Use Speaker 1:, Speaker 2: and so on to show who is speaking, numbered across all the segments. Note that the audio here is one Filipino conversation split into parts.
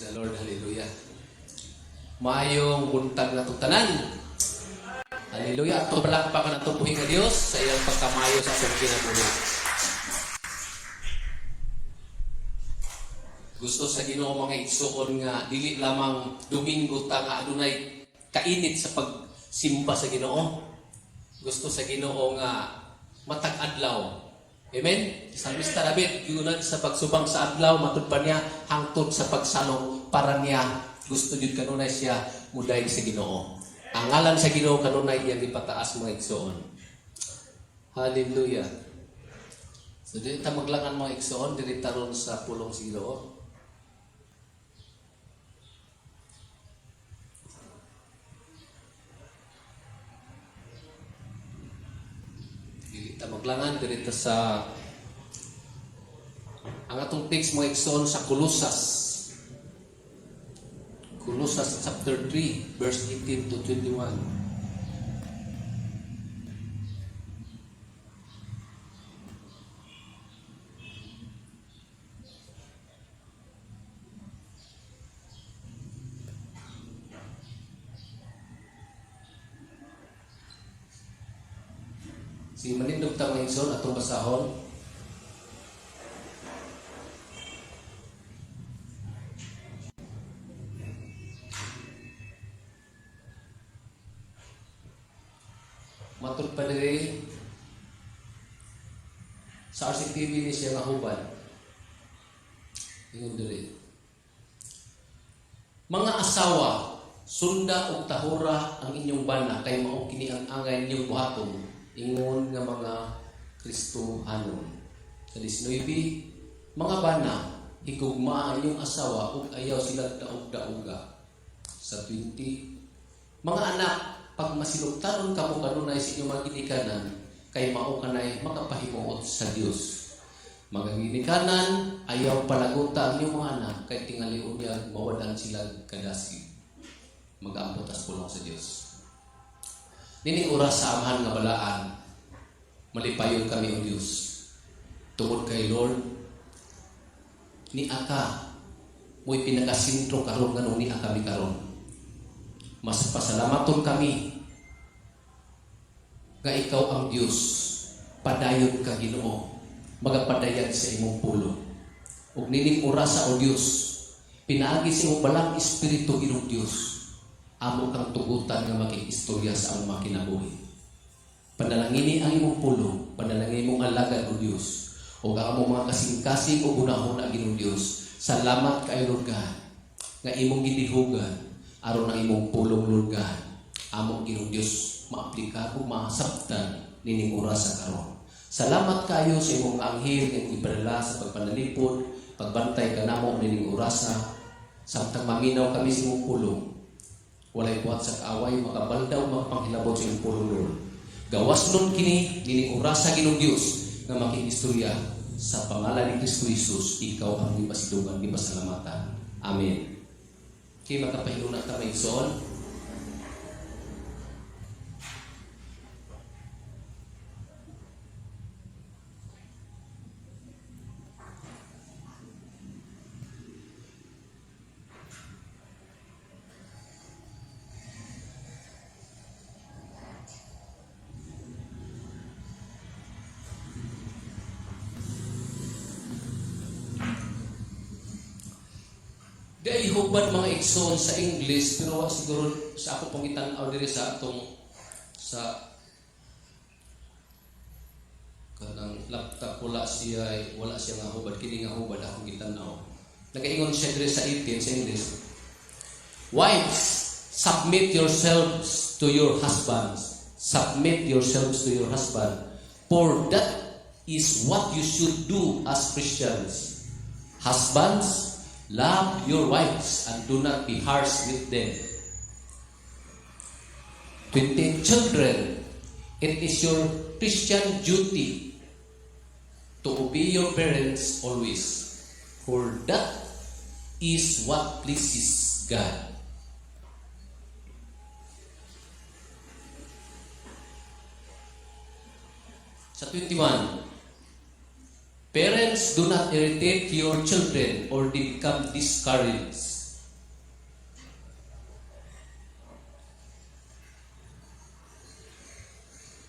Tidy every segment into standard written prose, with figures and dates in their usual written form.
Speaker 1: Praise the Lord. Hallelujah. Maayong buntag na tanan. Hallelujah. Ato balakpakan ang tubuhin nga Dios sa iyang pagkamayo sa atong kinabuhi. Gusto sa Ginoo mga igsuon nga dili lamang Domingo ta nga adunay kainit sa pagsimba sa Ginoo. Gusto sa Ginoo nga matag adlaw. Amen? Salmista David, yun sa pagsubang sa adlaw, matod pa niya, hangtod sa pagsalong para niya. Gusto yun kanunay siya, muday sa Ginoo. Ang ngalan sa Ginoo kanunay niya ipataas mga igsoon. Hallelujah. So, dito maglangan mga igsoon, dito taron sa pulong sa Ginoo. Maglangan dito sa ang atong text mga igsoon sa Colossus chapter 3 verse 18 to 21. Si manindog ta mga igsoon atong basahon. Matud pa diri sa RCTV ni siya nga hubad. Ingon diri. Mga asawa, sunda ug tahura ang inyong bana kay mao kini ang angay ninyong buhaton. Ingon nga mga Kristohanon. Sa 19, mga bana, higugma ang inyong asawa ug ayaw sila daog-daoga. Sa 20, mga anak, pag masinugtaron ka mo kanunay sa inyong mga ginikanan, kay mao kanay makapahimuot sa Dios. Mga ginikanan, ayaw palaguta ang inyong mga anak, kay tingali unya mawadan sila kadasi. Mag-ampot as pulong sa Dios. Nining oras sa amahan nga balaan, malipayon kami o Diyos. Tungod kay Lord, ni Aka, mo'y pinakasintro karon nga ni Aka mi karon. Mas pasalamaton kami nga ikaw ang Diyos, padayon ka Ginoo, magapadayan sa imong pulo. Ug nining oras sa o Diyos, pinaagi sa imong balang espiritu Ginoo Diyos, amo kang tugutan nga makikistorya sa among mga kinabuhi. Panalangini ang imong pulo, panalangini mong alagad o Diyos, o ang among mga kasing-kasing o gunahon na Ginoo Diyos. Salamat kayo Lord God, nga imong ginihugan, aron ang imong pulong Lord God, among Ginoo Diyos, maaplika o maasabtan nining oras sa karon. Salamat kayo sa imong anghel nga ipadala sa pagpanalipod, pagbantay kanamo nining orasa, samtang maminaw kami sa imong pulong. Walay buhat sa kaaway, makabaldaw, makapanghilabot sa iyong pulong Lord. Gawas nun kini, nining orasa Ginoo Diyos, nga makikistorya sa pangalan ni Kristo Jesus, ikaw ang ipasidugan, ipasalamatan. Amen. Okay, makapahinuna ka may igsoon. Dahil hubad mga igsoon sa English, pero siguro sa ako pong itanaw diri sa atong sa kanang laptop wala siya nga hubad, kini nga hubad akong itanaw. Nagaingon siya diri sa 18 sa English. Wives, submit yourselves to your husbands. Submit yourselves to your husband. For that is what you should do as Christians. Husbands, love your wives and do not be harsh with them. 20 children, it is your Christian duty to obey your parents always, for that is what pleases God. Sa 21, parents, do not irritate your children or they become discouraged.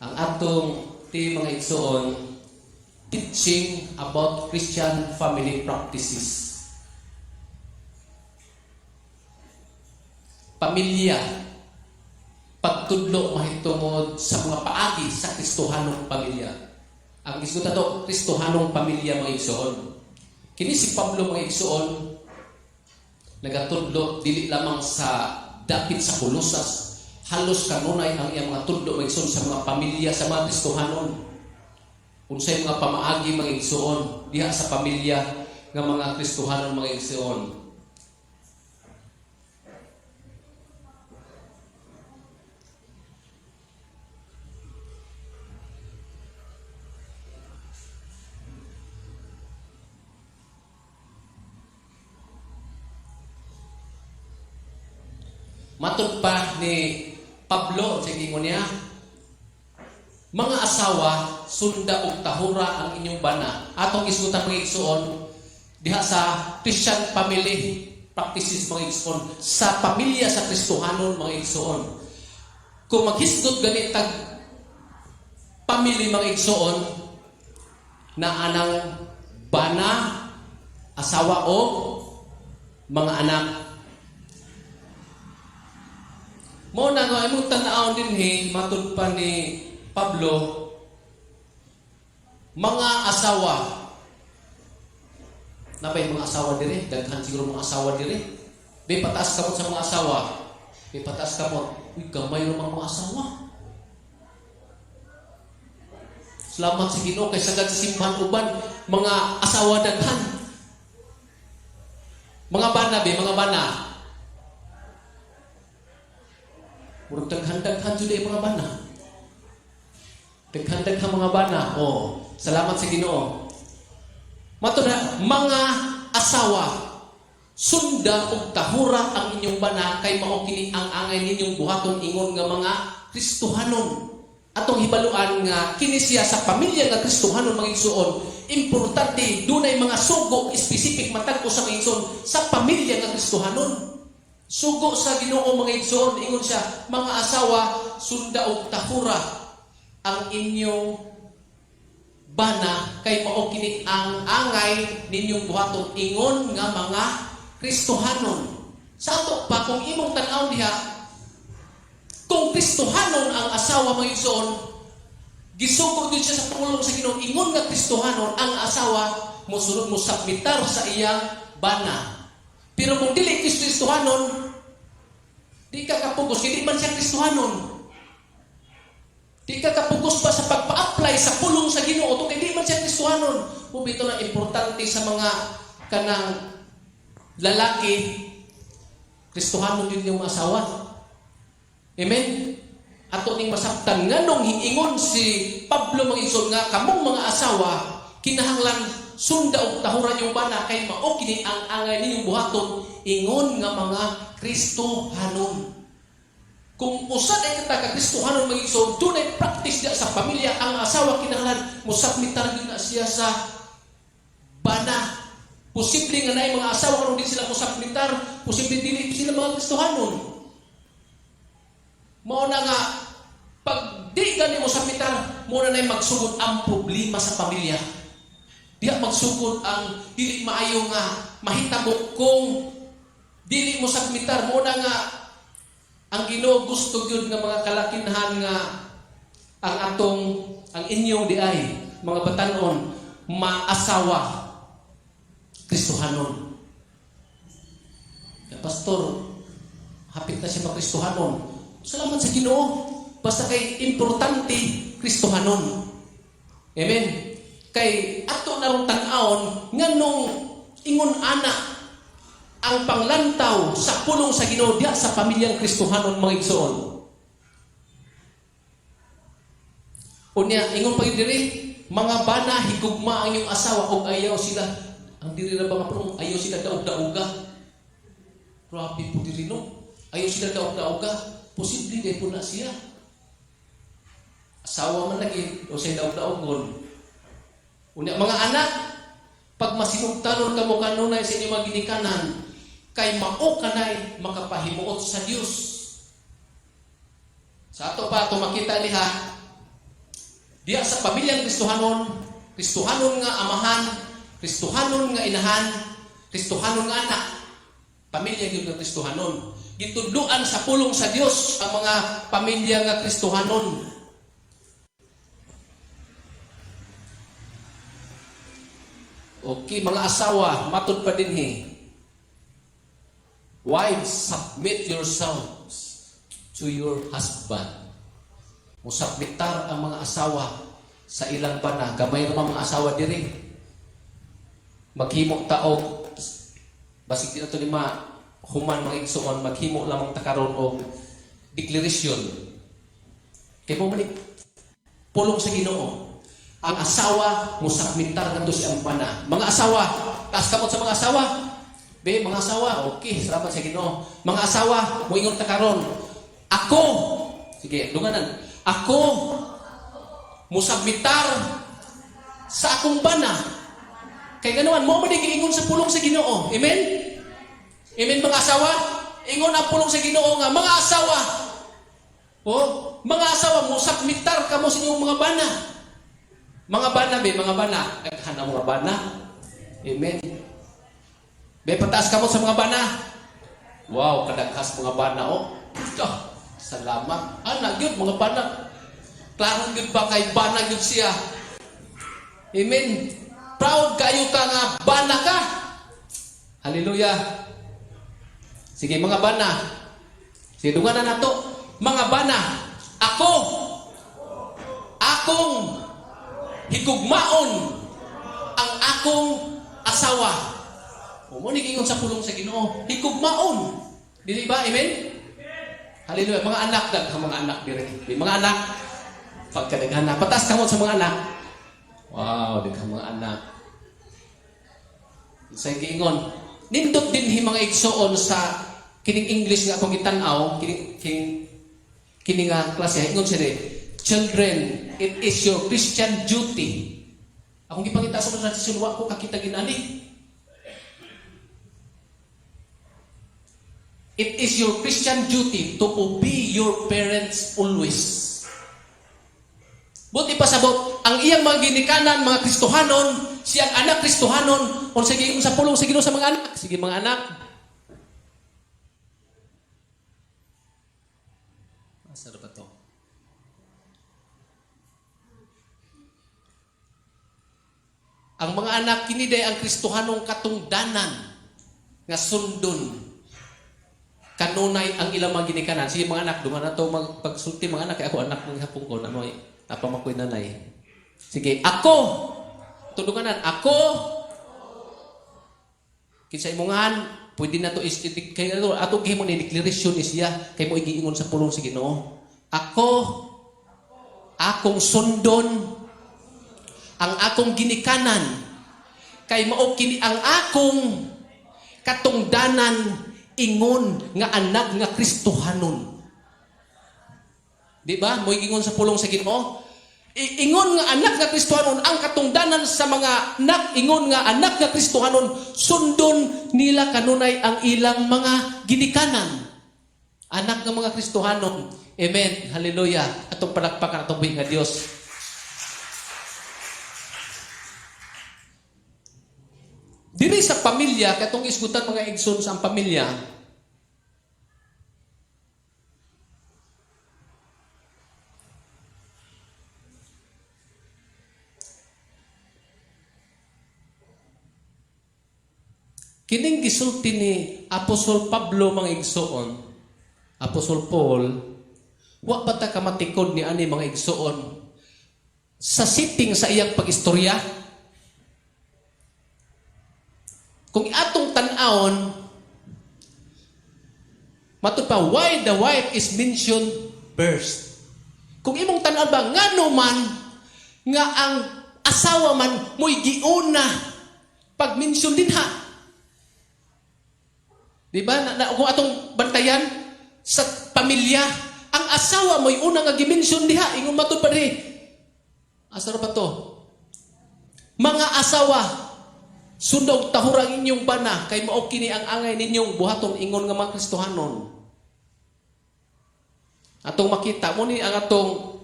Speaker 1: Ang atong mga igsoon, teaching about Christian family practices. Pamilya, pagtudlo mahitungod sa mga paagi sa Kristohanong pamilya. Ang isguta to, Kristohanong pamilya mga igsoon. Kini si Pablo mga igsoon, nagatudlo dili lamang sa dapit sa Kolosas, halos kanunay ang iyang mga tudlo mga igsoon sa mga pamilya sa mga Kristohanon. Unsay mga pamaagi mga igsoon diha sa pamilya nga mga Kristohanon mga igsoon. Matod pa ni Pablo sa gingon niya, mga asawa, sunda og tahura ang inyong bana. Atong isgutan mga igsoon diha sa Christian family practices mga igsoon, sa pamilya sa Kristohanon mga igsoon. Kung maghisgot gani tag family mga igsoon na anang bana, asawa o mga anak. Mo na nga imong tan-aon dinhi matud pa ni Pablo, mga asawa. Napay mga asawa dire, daghan siguro mga asawa dire. Di pataas kamot sa mga asawa. Di pataas kamot, uy gamay ra mga asawa. Salamat sa Ginoo kay sagad sa simbahan uban mga asawa daghan. Mga bana be, mga bana. Murag daghan-daghan jud ay mga bana. Daghan-daghan mga bana. Oh, salamat sa Ginoo. Matud na mga asawa, sunda og tahura ang inyong bana kay mao kini ang angay ninyong buhaton ingon nga mga Kristohanon. Atong hibaluan nga kini siya sa pamilya nga Kristohanon mga igsoon, importante dunay mga sugo specific matag-o sa mga igsoon sa pamilya nga Kristohanon. Sugo sa Ginoo mga igsoon, ingon siya, mga asawa, sunda og tahura ang inyong bana kay mao kini ang angay ninyong buhaton ingon nga mga Kristohanon. Sa ato pa kung imong tan-aw diha, kung Kristohanon ang asawa mga igsoon, gisugod gyud siya sa pangulong sa Ginoo ingon nga Kristohanon ang asawa, mosunod mo submitar sa iyang bana. Pero kung dili Kristohanon, di ka kapugos, hindi man siya Kristohanon. Di ka kapugos pa sa pagpa-apply sa pulong sa Ginoo, kung hindi man siya Kristohanon. Bubito na importante sa mga kanang lalaki, Kristohanon yun yung asawa. Amen? Ato ning masabtan nga nung hiingon si Pablo mga igsoon nga kamong mga asawa, kinahanglan sunda og tahuran yung bana kay mao kini ang angay ninyong buhaton ingon nga mga Kristohanon. Kung usa ay katag Kristohanon mga igsoon, dunay practice dia sa pamilya ang asawa kinahanglan musabmitar gyud na siya sa bana. Posible nga naay mga asawa kung di sila musabmitar, posible dili sila mga Kristohanon. Mao na nga pag di gani musabmitar, mo na nay magsugod ang problema sa pamilya. Diya magsugod ang dili maayo nga mahitabo kung dili mo submitar mo na nga ang Ginoo gusto gyud nga mga kalakinhan nga ang inyong diay mga batan-on maasawa Kristohanon. Ya pastor, hapit na siya mag-Kristohanon. Salamat sa Ginoo. Basta kay importante Kristohanon. Amen. Kay ato narong tan-aon nganong ingon ana ang panglantaw sa pulong sa Ginoo diha sa pamilyang Kristohanon mga igsoon. Unya ingon pa diri mga bana higugma ang iyong asawa ug ayaw sila ang diri ra mga pulong ayaw sila daog-daoga. Grabe po diri no. Ayaw sila daog-daoga. Posible day po na siya. Asawa man lagi o siya daog-daogon. Unya mga anak, pag masinugtanon kamo kanunay sa inyong mga ginikanan, kay mao kanay makapahimuot sa Dios. Sa ato pa ato makita niha Diya sa pamilyang Kristohanon nga amahan, Kristohanon nga inahan, Kristohanon nga anak. Pamilya gyud nga Kristohanon. Gitudloan sa pulong sa Dios ang mga pamilya nga Kristohanon. Okay, mga asawa, matud pa dinhi. Wives, submit yourselves to your husband. Musabmitar ang mga asawa sa ilang bana. Gamay naman mga asawa diri. Maghimo taog. Basig din ito ni human mga igsoon, maghimo lamang takaron o declaration. Kaya mo manik, pulong sa Ginoo. Ang asawa, musabmitar nandito si ang bana. Mga asawa, taas kamot sa mga asawa. Mga asawa, okay, salamat sa Ginoo. Mga asawa, muingon takaron. Ako, sige, dunganan. Ako, musabmitar sa akong bana. Kaya ganoon, mo madigiingon sa pulong sa Ginoo. Amen? Amen mga asawa? Ingon ang pulong sa Ginoo nga, mga asawa. Mga asawa, musabmitar kamo sa inyong mga bana. Mga bana. Naghan ang mga bana. Amen. Pataas kamo sa mga bana. Wow, kadaghas mga bana, salamat. Anak yun, mga bana. Klaro yun ba kay bana yun siya? Amen. Proud kayo ka nga bana ka. Hallelujah. Sige, mga bana. Sige, dungan na nato. Mga bana, akong higugmaon ang akong asawa. Umunig ingon sa pulong sa Ginoo. Higugmaon. Dili ba? Amen? Hallelujah. Mga anak, mga anak diri. Mga anak, pagkadaghan na. Patas kamot sa mga anak. Wow, daghang mga anak. Sa giingon, nindot din mga igsoon sa kining English nga akong gitan-aw, kining nga klase ingon siya children, it is your Christian duty. Akong gipangita sa mga sulwa ko kakita ginani. It is your Christian duty to obey your parents always. Buti pasabot, ang iyang mga ginikanan, mga Kristohanon, siyang anak Kristohanon, o sige, sa pulong, sige sa mga anak. Sige mga anak. Masarap ba ito? Ang mga anak, kiniday ang Kristohanong katungdanan nga sundon. Kanunay ang ilang mga ginikanan. Sige mga anak, duman na ito pagsulti mga anak. Kaya ako anak ng hapong ko. Napamakoy nanay. Sige, ako. Tulunganan, ako. Kinsa imungan, pwede na ito kaya ito, atong mo ni declaration is siya. Kaya mo igiingon sa pulong sa Ginoo. Ako, akong sundon, ang akong ginikanan, kay mao kini ang akong katungdanan, ingon nga anak nga Kristohanon. Di ba? Mo ingon sa pulong sa Ginoo. Ingon nga anak nga Kristohanon ang katungdanan sa mga anak, ingon nga anak nga Kristohanon sundon nila kanunay ang ilang mga ginikanan. Anak nga mga Kristohanon. Amen. Hallelujah. Atong palakpakan atong buhi nga Dios. Diri sa pamilya, katong isgutan mga igsoon sa pamilya, kining gisulti ni Apostol Pablo mga igsoon, Apostol Paul, wa ba ta kamatikod ni ani mga igsoon sa setting sa iyang pag-istorya? Kung atong tan-awon, matud pa, why the wife is mentioned first? Kung imong tan-aw ba, ngano man, nga ang asawa man, mo'y giuna, pag-mention din ha. Diba? Kung atong bantayan, sa pamilya, ang asawa mo'y una nga gi-mention diha, ingon matud pa rin. Asar pa to? Mga asawa, sundog tahurang inyong bana, kay mao kini ang angay ninyong buhaton ingon nga mga Kristohanon. Atong makita mo ni ang atong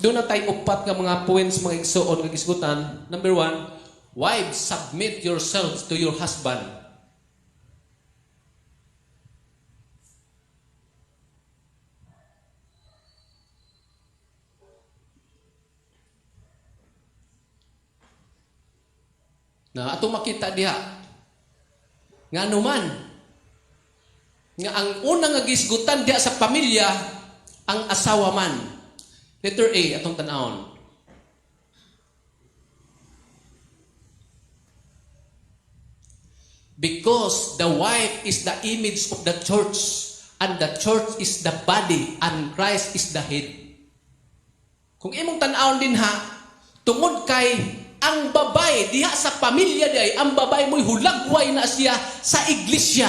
Speaker 1: Doon na tayo upat nga mga points, mga igsuon, nga gisgutan. Number 1, wives, submit yourselves to your husband. Na atong makita diha nga anuman nga ang unang nga gisgutan diha sa pamilya ang asawa man. Letter A atong tan-awon. Because the wife is the image of the church, and the church is the body, and Christ is the head. Kung imong tan-awon din ha, tungod kay ang babae diha sa pamilya day, ang babae mo'y hulagway na siya sa iglesia.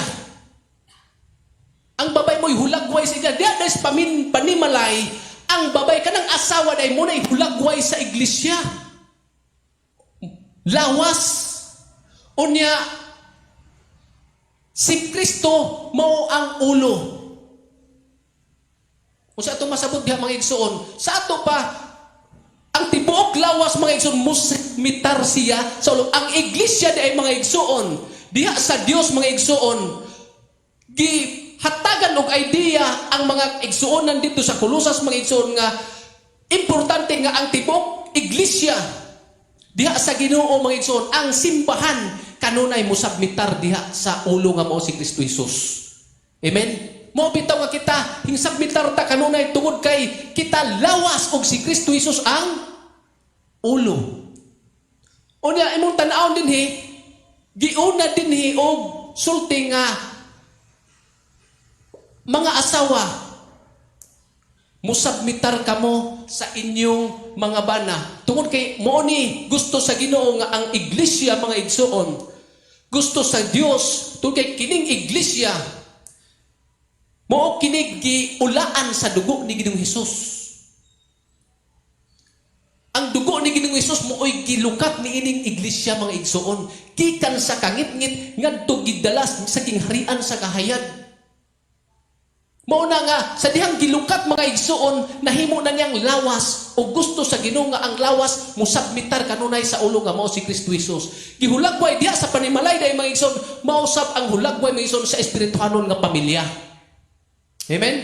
Speaker 1: Ang babae mo'y hulagway sa iglesia. Diha day sa panimalay, ang babae kanang asawa day mo na'y hulagway sa iglesia. Lawas. Unya, si Kristo mo ang ulo. Kung sa ato masabot diha mga igsoon, sa ato pa, ang tibuok lawas mga igsoon, musmitar siya sa ulo. Ang iglesia di ay mga igsoon, diha sa Dios mga igsoon, gihatagan og idea ang mga igsuonan dito sa Kolosas mga igsoon nga, importante nga ang tibuok iglesia, diha sa Ginoo mga igsoon, ang simbahan, kanunay musabmitar diha sa ulo nga mao si Kristo Jesus. Amen? Mo bitaw nga kita hinsabmitar ta kanunay tungod kay kita lawas og si Kristo Jesus ang ulo. Unya imong tan-awon dinhi, giuna dinhi og sulti nga mga asawa musabmitar kamo sa inyong mga bana. Tungod kay mao ni gusto sa Ginoo nga ang iglesia mga igsoon, gusto sa Dios tungod kay kining iglesia mao kinig giulaan sa dugo ni Ginoong Hesus. Ang dugo ni Ginoong Hesus mooy gilukat ni ining iglesia mga igsoon, gikan sa kangit-ngit ngadto gidalas sa kingharian sa kahayag. Mao na nga sa dihang gilukat mga igsoon, nahimo na niyang lawas o gusto sa Ginoo nga ang lawas musabmitar kanunay sa ulo nga mao si Kristo Jesus. Gihulagway diha sa panimalay day mga igsoon, mausab ang hulagway mga igsoon sa espirituhanon nga pamilya. Amen?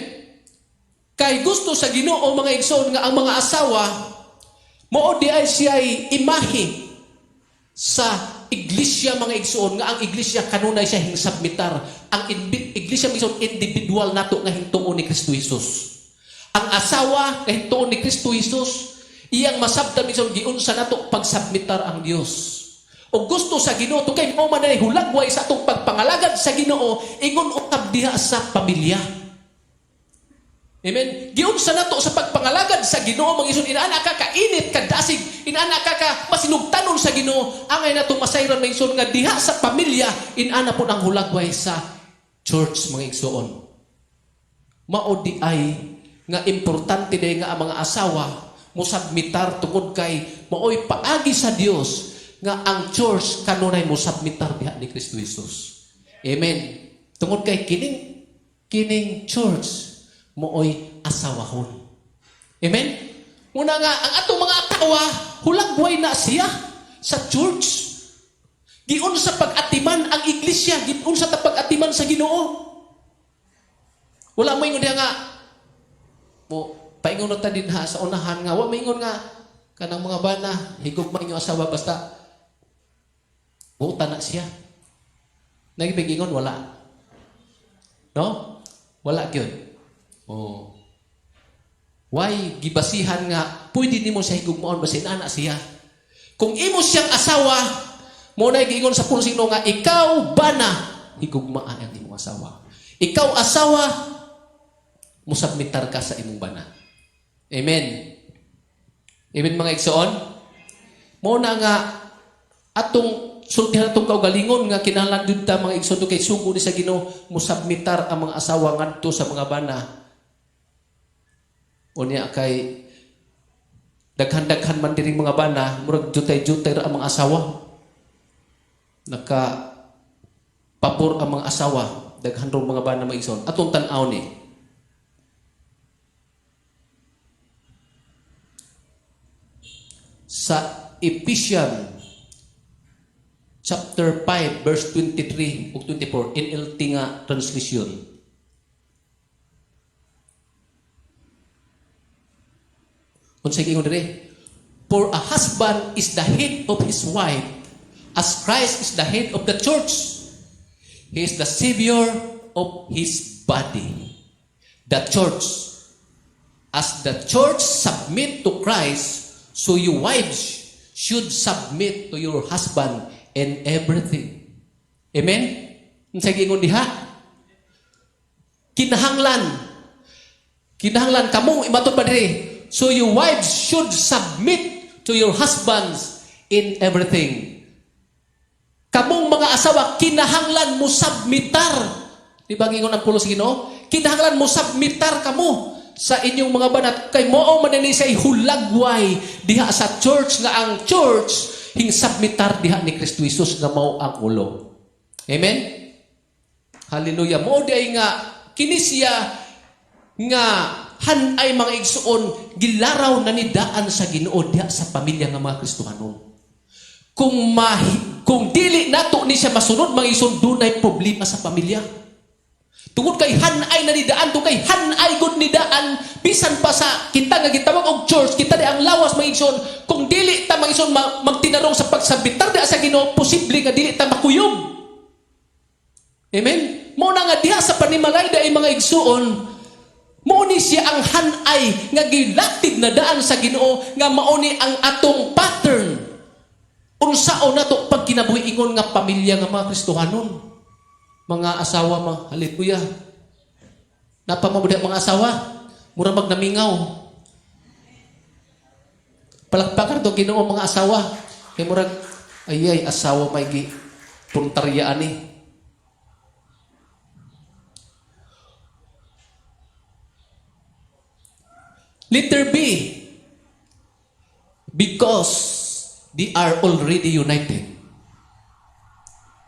Speaker 1: Kay gusto sa Ginoo mga igsoon nga ang mga asawa mao di ay siya'y imahe sa iglesia mga igsoon nga ang iglesia kanunay siya hingsabmitar. Ang iglesia mga igsoon individual nato nga hintuon ni Kristo Jesus. Ang asawa nga hintuon ni Kristo Jesus, iyang masabtan igsoon giunsa nato pagsabmitar ang Dios. O gusto sa Ginoo to kay mao man ay hulagway sa atong pagpangalagad sa Ginoo ingon utab diha sa pamilya. Amen. Giunsa nato sa pagpangalagad sa Ginoo mga igsoon, inaana ka kainit kadasig, inaana ka masinugtanon sa Ginoo, angay nato masayran mga igsoon nga diha sa pamilya, inaana po ang hulagway sa church mga igsoon. Mao di ay nga importante day nga ang mga asawa musabmitar tungod kay maoy paagi sa Dios nga ang church kanunay musabmitar diha ni Kristo Jesus. Amen. Tungod kay kining church mooy asawahon. Amen? Muna nga, ang atong mga atawa, hulagway na siya sa church. Giun sa pag-atiman ang iglesia, giun sa pag-atiman sa Ginoo. Wala mo ingon diha nga, paingon ta din ha sa unahan nga, wala mo ingon nga, kanang mga bana, higugma inyo asawa, basta, buta na siya. Nagipag-ingon, wala. No? Wala yun. Oh. Why gibasihan nga pwede nimo siya higugmaon basin ana siya. Kung imo siyang asawa, mo na giingon sa pulsino nga ikaw bana higugmaan ang imong asawa. Ikaw asawa musabmitar ka sa imong bana. Amen. Amen mga igsoon. Mo na nga atong sultihan atong kaugalingon nga kinahanglan jud ta mga igsoon kay sugo ni sa Ginoo musabmitar ang mga asawa ngadto sa mga bana. Unya kay daghan-daghan man diri mga bana, murag jutay-jutay ra ang mga asawa. Naka pabor ang mga asawa, daghan ro mga bana maigsoon. Atong tan-aw ni. sa Ephesians chapter 5 verse 23 ug 24 NLT nga translation. Unsay ingon diri? For a husband is the head of his wife, as Christ is the head of the church. He is the savior of his body. The church. As the church submit to Christ, so you wives should submit to your husband in everything. Amen? Unsay giingon diha? Kinahanglan kamo imatud pa diri. So you wives should submit to your husbands in everything. Kamong mga asawa, kinahanglan mo submitar. Di ba gingon ang pulo sa Ginoo? Kinahanglan mo submitar kamo sa inyong mga banat. Kay mao man ni say hulagway diha sa church nga ang church hing submitar diha ni Kristo Jesus nga mao ang ulo. Amen? Hallelujah. Mao di ay nga kini siya nga hanay mga igsuon gilaraw na ni daan sa Ginoo diha sa pamilya nga mga Kristohanon. Kung dili nato ni siya masunod, mga igsoon dunay problema sa pamilya. Tungod kay hanay na ni daan, tungod kay hanay gud ni daan, bisan pa sa kita nga gitawag og church, kita di ang lawas mga igsoon, kung dili ta mga igsoon magtinarong sa pagsabitar diha sa Ginoo, posible nga dili ta makuyog. Amen? Mao na nga diha sa panimalay da mga igsoon, mao ni siya ang hanay nga gilatid na daan sa Ginoo nga mao ni ang atong pattern. Unsaon nato pag kinabuhi-ingon nga pamilya nga mga Kristohanon. Mga asawa, mga haleluya. Napamabuhi mga asawa, mura magnamingaw. Palakpakan to Ginoo mga asawa. Kay murag ayay asawa may gi puntaryaan ni. Letter B, because they are already united.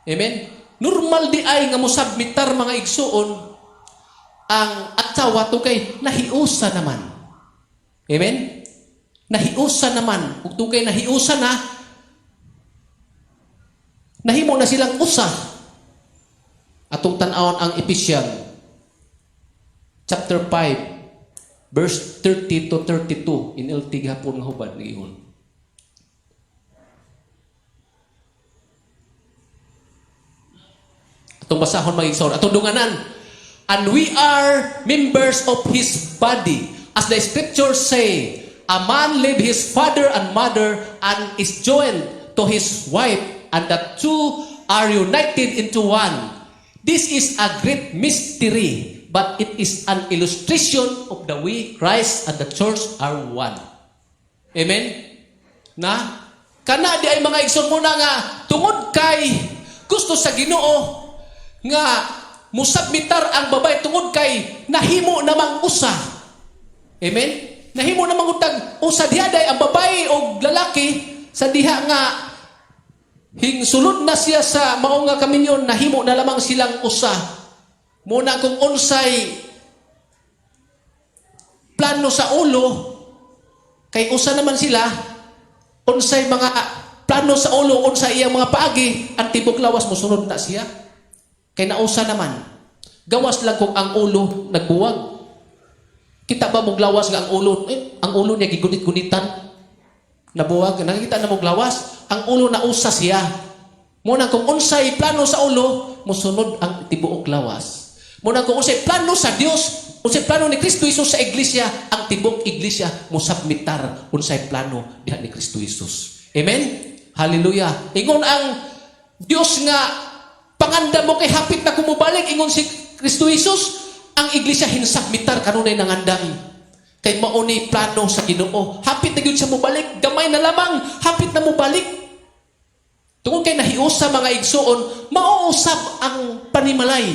Speaker 1: Amen? Normal di ay nga musabmitar mga igsuon ang asawa to kay nahiusa naman. Amen? Nahiusa naman. Kung to kay nahiusa na, nahimo na silang usa. Atong tan-awon ang Ephesians chapter 5 verse 30 to 32 NLT gihapon nga hubad niingon. Atong basahon mga igsoon, atong dunganan. And we are members of his body. As the scriptures say, a man leave his father and mother and is joined to his wife, and the two are united into one. This is a great mystery, but it is an illustration of the way Christ and the church are one. Amen? Na? Kana di ay mga igsoon muna nga, tungod kay gusto sa Ginoo, nga musabmitar ang babae tungod kay nahimo namang usa. Amen? Nahimo namang utag usa diha day ang babae o lalaki sa diha nga hingsulod na siya sa mao nga kaminyon, nahimo na lamang silang usa. Muna kung unsay plano sa ulo kay usa naman sila, unsay mga plano sa ulo, unsay iyang mga paagi, ang tibok lawas mosunod na siya. Kay nausa naman. Gawas lang kung ang ulo nagbuwag. Kita ba mong lawas nga ang ulo? Ang ulo niya gigunit-gunitan. Nabuwag. Nakikita na mong lawas? Ang ulo nausa siya. Muna kung unsay plano sa ulo, musunod ang tibuok lawas. Muna kung unsay plano sa Dios, unsay plano ni Kristo Jesus sa iglesia, ang tibuok iglesia musabmitar unsay plano diha ni Kristo Jesus. Amen? Hallelujah. Ingon ang Dios nga panganda mo kay hapit na kumubalik, ingon si Kristo Jesus, ang iglesia hinsabmitar kanunay nangandam. Kay mauni plano sa Ginoo. Hapit na gyud siya mubalik, gamay na lamang, hapit na mubalik. Tungod kay nahiusa mga igsuon, mauusab ang panimalay.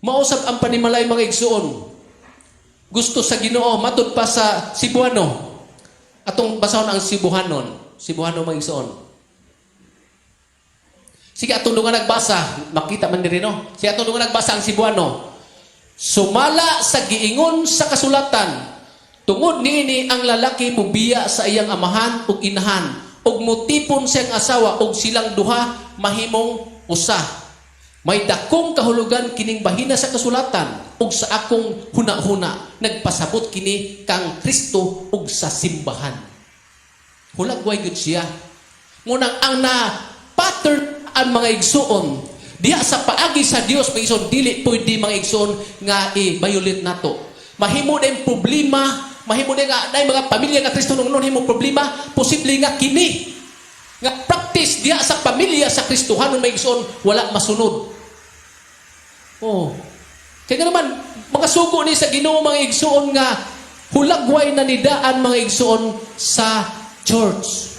Speaker 1: Mausab ang panimalay mga igsuon. Gusto sa Ginoo, matud pa sa Cebuano. Atong basahon ang Cebuanon. Cebuano mga igsuon. Sige, atong nga nagbasa, makita man din no? Sige, atong nga nagbasa ang Cebuano. Sumala sa giingon sa kasulatan, Tungod niini ang lalaki mubiya sa iyang amahan ug inahan, ug mutipon siyang asawa ug silang duha mahimong usa. May dakong kahulugan kining bahina sa kasulatan ug sa akong huna-huna nagpasabot kini kang Kristo ug sa simbahan. Hulagway gud siya. Munang ang na pattern ang mga igsuon diha sa paagi sa Dios mga igsoon dili pwede mga igsoon nga i-violate nato. Mahimo din problema, mahimo din nga na mga pamilya nga Kristo nung himo problema, posible nga kini nga practice diha sa pamilya sa Kristohanon may igsoon wala masunod. Oh. Kaya naman mga sugo ni sa Ginoo mga igsoon nga hulagway na nidaan mga igsoon sa church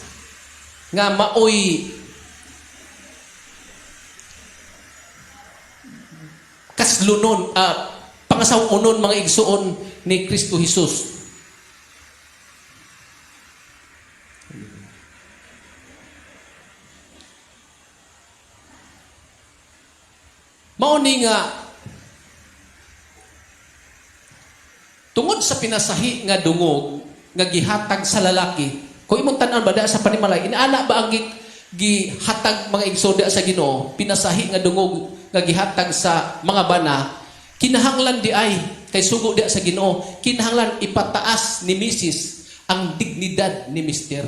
Speaker 1: nga maoy kaslunon pangasawunon mga igsoon ni Kristo Jesus. Mao ni nga tungod sa pinasahi nga dungog nga gihatag sa lalaki, kung imong tan-an ba sa panimalay, inaana ba ang gihatag mga igsoon sa Ginoo, pinasahi nga dungog nga gihatag sa mga bana, kinahanglan di ay kay sugo di sa Ginoo, kinahanglan ipataas ni Mrs. ang dignidad ni Mister.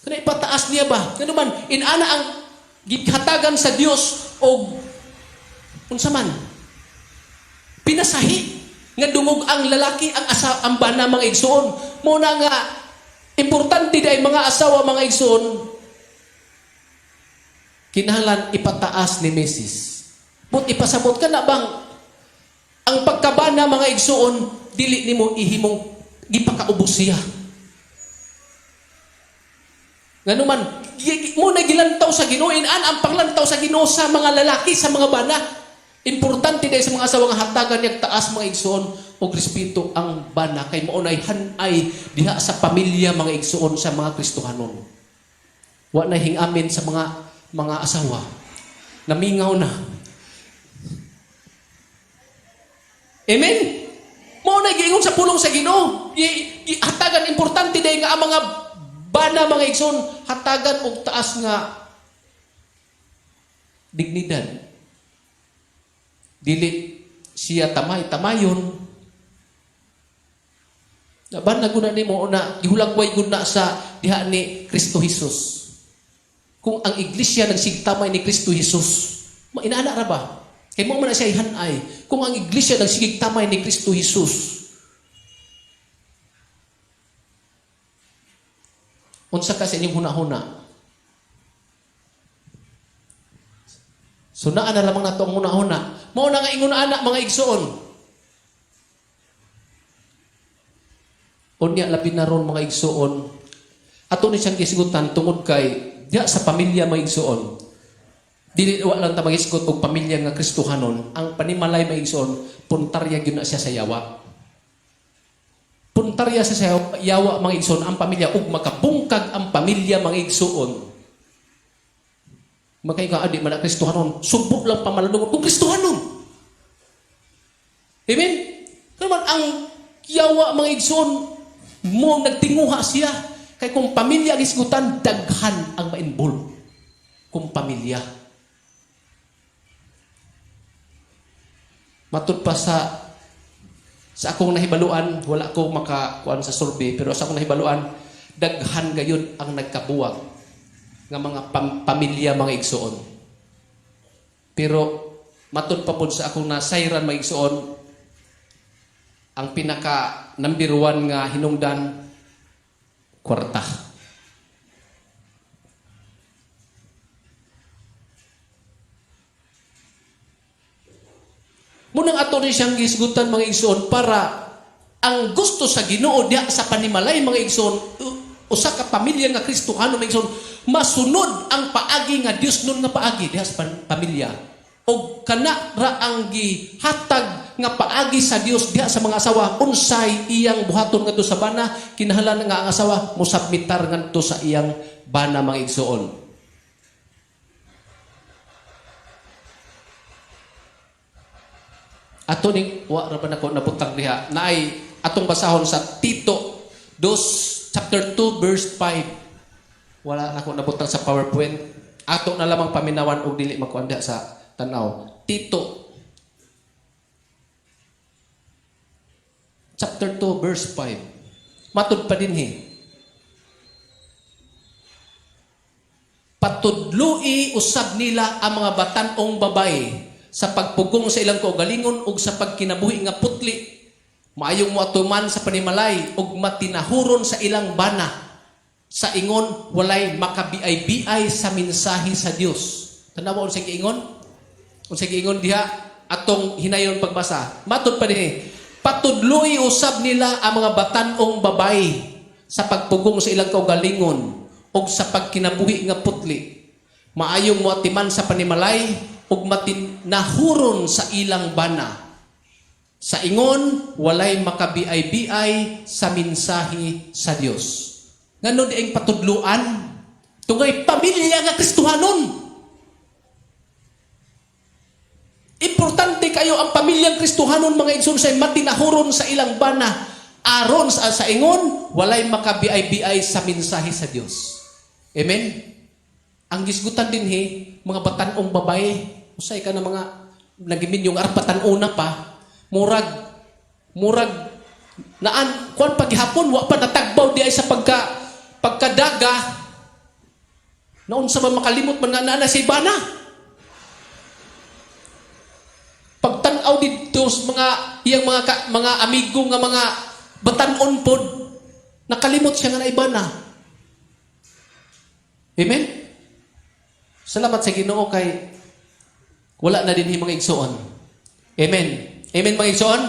Speaker 1: Kana ipataas niya ba? Kano man inaana ang gihatagan sa Dios og unsa man pinasahi nga dungog ang lalaki ang bana mga igsoon. Muna nga importante di ay mga asawa mga igsoon kinahanglan ipataas ni Mrs. But ipasabot ka na bang ang pagkabana mga igsoon dili nimo ihimong gipakaubos siya. Ngano man muna gilantaw sa Ginoo, ang paglantaw sa Ginoo sa mga lalaki sa mga bana. Importante dahil sa mga asawa nga hatagan niyang taas mga igsoon o respeto ang bana kay maunay hanay diha sa pamilya mga igsoon sa mga Kristohanon. Wa na hingamin sa mga asawa. Namingaw na. Amen? Maunay giingon sa pulong sa Ginoo. Hatagan importante dahil nga ang mga bana mga igsoon hatagan og taas nga dignidad. Dili siya tamayon. Ban na guna nimo na gihulagway gud na sa diha ni Kristo Jesus. Kung ang iglesia nagsigtamay ni Kristo Jesus, inaana ra ba? Kay mo man na siya ihanay. Kung ang iglesia nagsigtamay ni Kristo Jesus, unsa ka sa inyong huna-huna? So naa na lamang nato ang una-una. Mao na nga ingon anak mga igsoon. Unya labi na ron mga igsoon. Ato ni siyang gisigutan tungod kay diha sa pamilya mga igsoon. Dili wa lang ta magisgot og pamilya nga Kristohanon. Ang panimalay mga igsoon, puntarya gyud na siya sa yawa. Puntarya sa yawa mga igsoon ang pamilya ug makabungkag ang pamilya mga igsoon. Makay ka adik man Kristohanon, subok lang pamalanungon kung Kristohanon. Amen? Kaya ang yawa mga igsoon mo nagtinguha siya. Kay kung pamilya ang isgutan, daghan ang ma-involve. Kung pamilya. Matud pa sa akong nahibaluan, wala ko makakuan sa survey, pero sa akong nahibaluan, daghan gayon ang nagkabuwag nga mga pamilya mga igsoon. Pero matud pa pod sa akong nasayran mga igsoon, ang pinaka number 1 nga hinungdan kwarta. Munang ato ni siyang gisgutan mga igsoon para ang gusto sa Ginoo diha sa panimalay mga igsoon usa ka pamilya nga Kristohano mga igsoon masunod ang paagi nga Dios nun nga paagi diha sa pamilya. O kana ra ang gihatag nga paagi sa Dios diha sa mga asawa unsay iyang buhaton ngadto sa bana kinahanglan nga ang asawa mosubmitar ngadto sa iyang bana mga igsoon. Ato ning wa ra ba nako nabutang diha naay atong basahon sa Tito 2, chapter 2, verse 5. Wala na ako nabutang sa PowerPoint. Ato na lamang paminawan og dili makuanda sa tanaw. Tito chapter 2, verse 5. Matud pa dinhi. Patudloi usab nila ang mga batan-ong babae sa pagpugong sa ilang kaugalingon ug sa pagkinabuhi nga putli. Maayong moatuman sa panimalay ug matinahuron sa ilang bana. Sa ingon walay makabiay-biay sa mensahe sa Dios. Tanawa unsay giingon? Unsay giingon diha atong hinayon pagbasa. Matud pa dinhi. Patudloi usab nila ang mga batan-ong babae sa pagpugong sa ilang kaugalingon ug sa pagkinabuhi nga putli. Maayong moatiman sa panimalay ug matinahuron sa ilang bana. Sa ingon, walay makabiay-biay sa mensahe sa Dios. Ngano di ang patudluan? Tungay pamilya nga Kristohanon. Importante kayo ang pamilyang Kristohanon mga igsoon say matinahuron sa ilang bana aron sa ingon walay makabiay-biay sa mensahe sa Dios. Amen? Ang gisgutan din mga batan-ong babae, usay ka na mga nagimin yung arpatan una pa, murag, naan, kuwan paghihapon, wa pa natagbaw di ay sa pagkadaga, naon sa makalimot man nga na si Ibana. Pagtanaw dito iyang mga amigo nga mga batan-on pod, nakalimot siya nga na Ibana. Amen? Salamat sa Ginoo kay wala na din mga igsoon. Amen. Amen mga igsoon?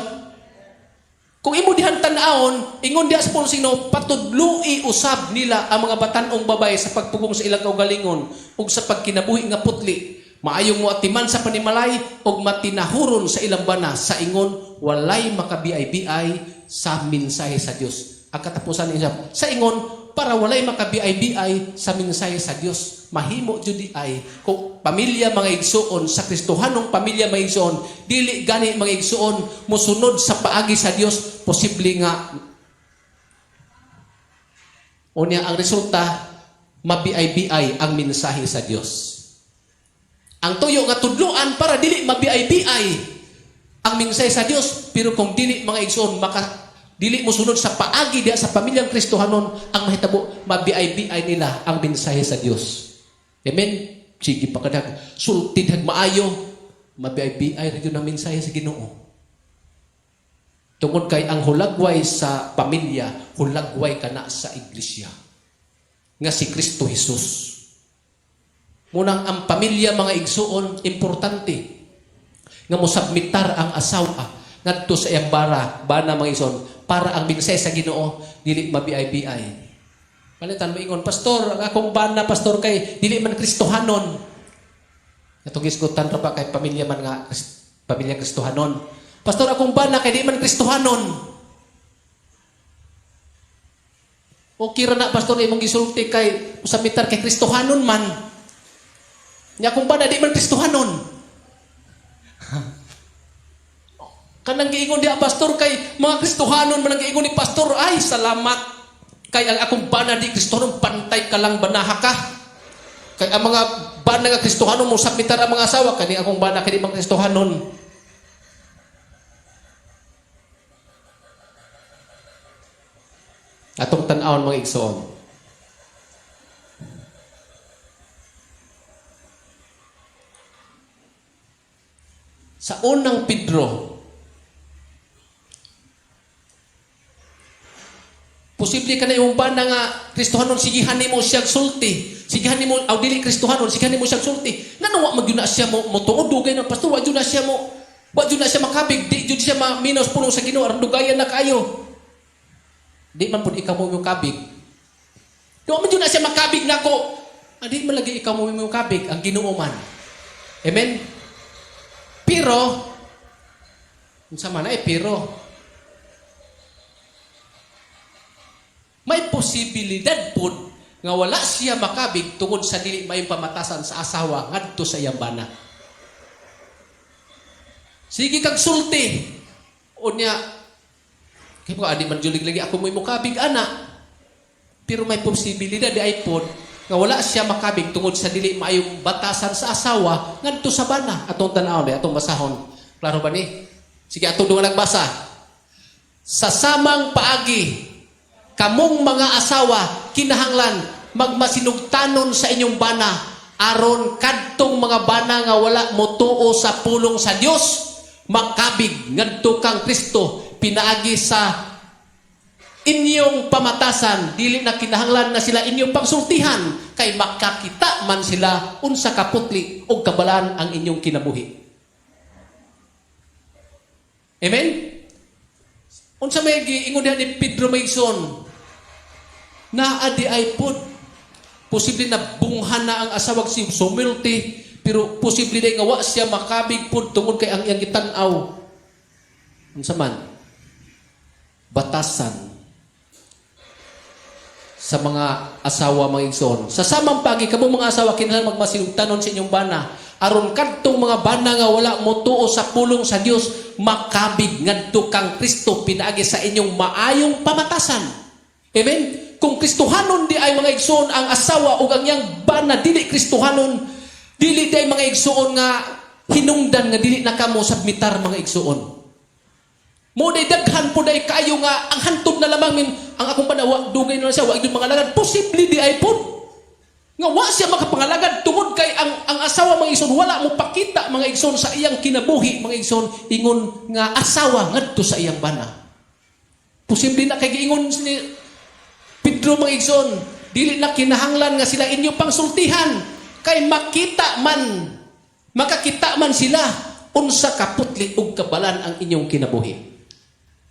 Speaker 1: Kung imo dihan tan-aon, ingon diha sa sino patudloi usab nila ang mga batan-ong babae sa pagpugong sa ilang kaugalingon ug sa pagkinabuhi nga putli. Maayong moatiman sa panimalay ug matinahuron sa ilang bana sa ingon walay makabiay-biay sa mensahe sa Dios. Ang katapusan niya sa ingon para walay makabiay-biay sa mensahe sa Dios. Mahimo jud di ay kung pamilya mga igsoon sa Kristohanong pamilya mga igsoon dili gani mga igsoon mosunod sa paagi sa Dios, posible nga unya ang resulta mabiay-biay ang mensahe sa Dios. Ang tuyo nga tudloan para dili mabiay-biay ang mensahe sa Dios, pero kung dili mga igsoon dili mosunod sa paagi diha sa pamilyang Kristohanon, ang mahitabo mabiay-biay nila ang mensahe sa Dios. Amen? Sige pa kadag. Sultid hag maayo. Mabiay-biay rin ang mensahe sa Ginoo. Tungod kay ang hulagway sa pamilya, hulagway ka na sa iglesia. Nga si Kristo Jesus. Munang ang pamilya mga igsuon, importante. Nga musabmitar ang asawa ngadto sa iyang bana mga igsoon, para ang mensahe sa Ginoo dili mabiay-biay. Palitan mo ingon, Pastor, ang akong bana, Pastor, kay dili man Kristohanon. Itong gisgutan ra pa kay pamilya man nga, pamilya Kristohanon. Pastor, akong bana, kay dili man Kristohanon. Okay ra na, Pastor, imong gisulti kay usamitar kay Kristohanon man. Nya akong bana, di man Kristohanon. Kanang giingon diha, Pastor, kay mga Kristohanon man ang giingon ni Pastor, ay, salamat. Kay ang akong bana di Kristohanon, pantay ka lang banaha ka. Kay ang mga bana nga Kristohanon mo sabitar ang mga asawa, kani akong bana kay di mga Kristohanon. Atong tan-awon mga igsoon. Sa unang Pedro, posible ka na yung bana nga Kristohanon, sigihan ni mo siyang sulti. Sigihan ni mo, aw dili Kristohanon, sigihan ni mo siyang sulti. Nga wa magyuna siya mo tuod dugay ng Pastor, wa jud na siya makabig, di jud siya minus puno sa Ginoo, aron dugayan na kayo. Di man pud ikaw mo yung kabig. Di man jud na siya makabig nako. Di man lagi ikaw mo yung kabig, ang Ginoo man. Amen. Pero unsa man ay pero may posibilidad po nga wala siya makabig tungod sa dili may pamatasan sa asawa ngadto sa iyang bana. Sige kag sulti. Unya Kaya mga adi man julig lagi ako mo'y mukabig ana. Pero may posibilidad di ay pod nga wala siya makabig tungod sa dili maayong batasan sa asawa ngadto sa bana. Atong tan-awon, atong basahon. Klaro ba ni? Sige atong dungan nagbasa. Sa samang paagi, kamong mga asawa kinahanglan magmasinugtanon sa inyong bana aron kadtong mga bana nga wala motuo sa pulong sa Dios makabig ngadto kang Kristo pinaagi sa inyong pamatasan dili na kinahanglan na sila inyong pangsultihan kay makakita man sila unsa kaputli o kabalaan ang inyong kinabuhi. Amen? Unsa may giingon ni Pedro Maigsoon na adi ay pod posible na bunghan na ang asawag si sumilti, pero posible na nga wa siya makabig pod tungod kay ang iyang gitan-aw. Unsa man? Batasan sa mga asawa mga igsoon. Sa samang pagi kamong mga asawa kinahanglan magmasinugtanon sa inyong bana aron kadtong mga bana nga wala motuo sa pulong sa Dios makabig ngadto kang Kristo pinaagi sa inyong maayong pamatasan. Amen. Kung Kristohanon di ay mga igsoon ang asawa o ang iyang bana dili Kristohanon, dili di ay mga igsoon nga hinungdan nga dili na kamo submitar mga igsoon. Mo day daghan po day kayo nga ang hantod na lamang min ang akong bana dugay na siya wa gyud mga lagad posible di ay pod. Nga wa siya makapangalagad tungod kay ang asawa mga igsoon wala mo pakita mga igsoon sa iyang kinabuhi mga igsoon ingon nga asawa ngadto sa iyang bana. Posible na kay giingon ni Pedro mga igsoon, dili na kinahanglan nga sila inyo pangsultihan kay makakita man sila unsa kaputli ug kabalan ang inyong kinabuhi.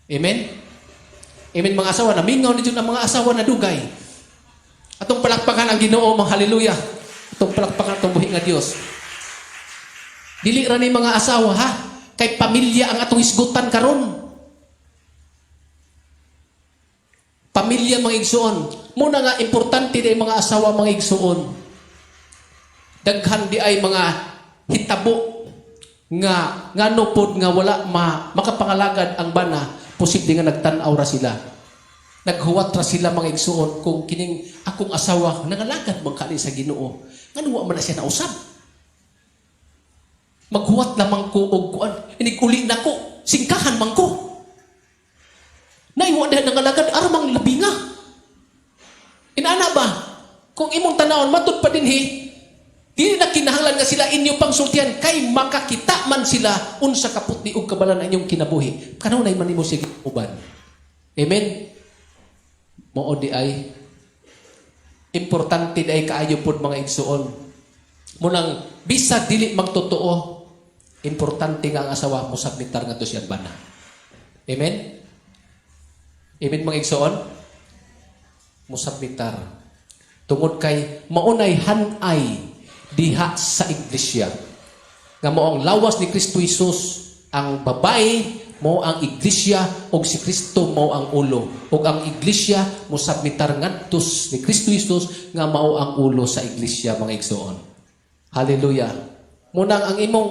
Speaker 1: Amen? Amen mga asawa, namingaw ni Diyon ang mga asawa na dugay. Atong palakpakan ang Ginoo, mga haleluya. Atong palakpakan atong buhi nga Dios. Dili ra ni mga asawa ha, kay pamilya ang atong isgutan karon. Pamilya mga igsoon. Muna nga importante di ay mga asawa mga igsoon. Daghan di ay mga hitabo nga ngano pod nga wala makapangalagad ang bana, posible nga nagtan-aw ra sila. Naghuwat ra sila mga igsoon kung kining akong asawa nangalagad man kani sa Ginoo. Ngano wa man na siya nausab. Maghuwat lamang ko og kuan, inig-uli nako, singkahan man ko. Naiwa na nangalagad aramang labinga. Inaana ba? Kung imong tanawon matud pa dinhi, dili na kinahanglan nga sila inyo pang sultihan kay makakita man sila unsa kaputli ug kabalan ang inyong kinabuhi. Kanunay man nimo sige uban. Amen. Mao di ay importante di ay kaayo pod mga igsuon. Munang bisag dili magtotoo, importante nga ang asawa mo submitar ngadto siya bana. Amen. Amen mga igsoon, musabmitar. Tungod kay maunay hanay diha sa iglesia. Nga mo ang lawas ni Kristo Jesus, ang babae mo ang iglesia o si Kristo mo ang ulo. O ang iglesia musabmitar ngadtos ni Kristo Jesus nga mao ang ulo sa iglesia mga igsoon. Hallelujah. Munang ang imong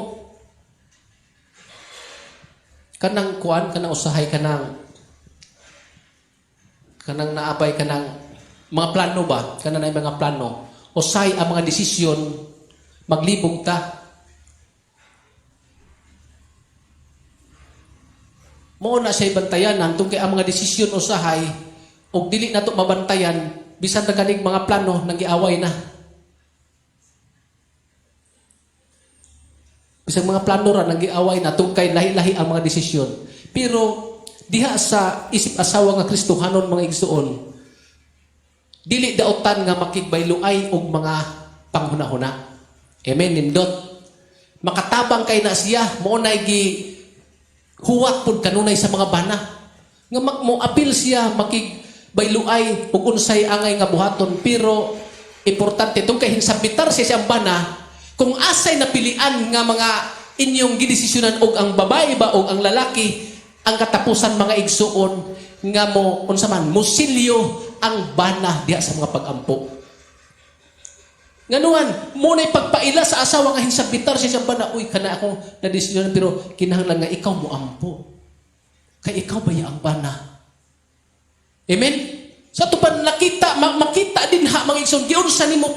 Speaker 1: kanang kuan, kanang usahay kanang naabay ka ng mga plano ba? Kanang na mga plano. O say ang mga desisyon, maglibog ta. Mo na siya bantayan, hantong kay ang mga desisyon usahay, o dili na ito mabantayan, bisan na ganing mga plano, nang-giaway na. Bisan mga plano ra, nang-giaway na, tungkay lahi-lahi ang mga desisyon. Pero, diha sa isip asawa nga Kristohanon mga igsuon, dili daotan nga makigbayloay og mga panghunahuna. Amen, nindot. Makatabang kay na siya, mo na huwat pud kanunay sa mga bana. Nga mo apil siya makigbayloay og unsay angay nga buhaton, pero importante tong kay hinsabitar siya siyang bana kung asay napilian nga mga inyong gidesisyonan og ang babae ba og ang lalaki. Ang katapusan mga igsuon nga mo unsa man musilyo ang bana diha sa mga pag-ampo. Nganuan, mo na'y pagpaila sa asawa nga hinsabitar siya sa bana, uy kana akong nadesisyon pero kinahanglan nga ikaw mo ampo. Kay ikaw ba ang bana? Amen? Sa ito pa nakita, makita din ha, mga igsoon, giunsa nimo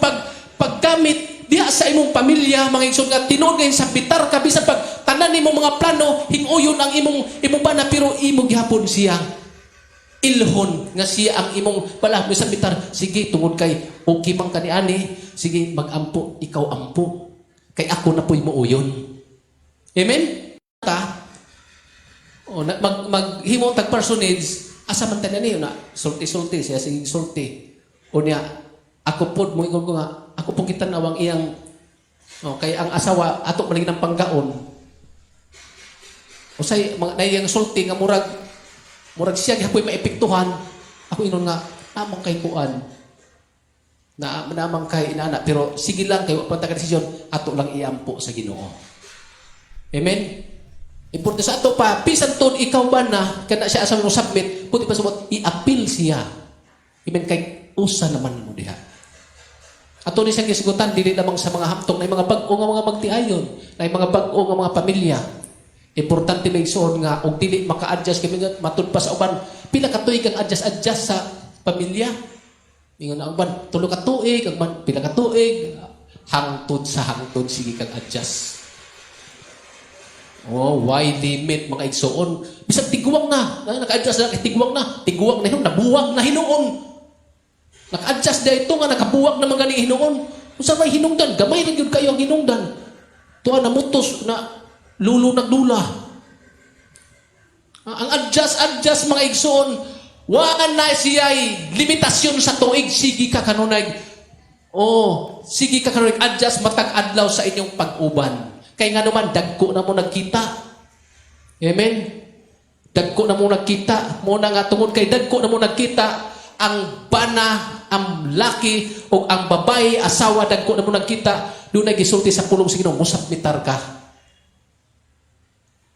Speaker 1: paggamit diha sa imong pamilya, mga igsoon, nga tinuod ngayon sa bitar ka, bisan pag tanan nimo mga plano, hinguyon ang imong bana, pero imo gihapon siya ilhon nga siya ang imong pala bisan bitar, sige tungod kay okay man kaniani, sige magampo, ikaw ampo kay ako na po'y muuyon. Amen? Maghimo tag personage, asa man tanan niyo na sulti siya, sige sulti o niya ako pod mo ingon ko nga ako pong kitanawang iyang kay ang asawa ato baligi ng panggaon usay mga naiyang sulti nga murag siya gihapoy maepektuhan. Ako ingon nga among kay kuan na namang kay inaana, pero sige lang kay panta ka desisyon, ato lang iampo sa Ginoo. Amen. Importante sa ato pa bisan ton ikaw ba na kana siya asa mo submit, puti pa subot i-appeal siya. Amen, kay usa naman mo diha. Ato ni siyang gisigutan dili lamang sa mga hamtong na mga bag-o nga mga magtiayon, na mga bag-o nga mga pamilya. Importante may igsoon nga og dili maka-adjust kami nga matud pa sa uban pila ka tuig kang adjust sa pamilya. Mingon ang uban tulo ka tuig, ang pila ka tuig, hangtod sa hangtod sige kang adjust. Oh, why limit mga igsoon? Bisag tiguwang na, naka-adjust na tiguwang na hinon, nabuwag na hinuon. Naka-adjust na ito nga nakabuwag na mga ni hinuon. Unsa may hinungdan? Gamay ra gyud kayo ang hinungdan. Tuwa na mutos na lulo nagdula. Ang adjust mga igsoon, wala na siya'y limitasyon sa tuig. Sige ka kanunay. Sige ka kanunay. Adjust matag adlaw sa inyong pag-uban. Kaya nga naman, dagko na mo nagkita. Amen? Dagko na mo nagkita. Muna nga tungod kay dagko na mo nagkita, ang bana, ang laki, o ang babae, asawa, dagko na mo nagkita, doon na gisulti sa pulong sa Ginoo, musabmitar ka.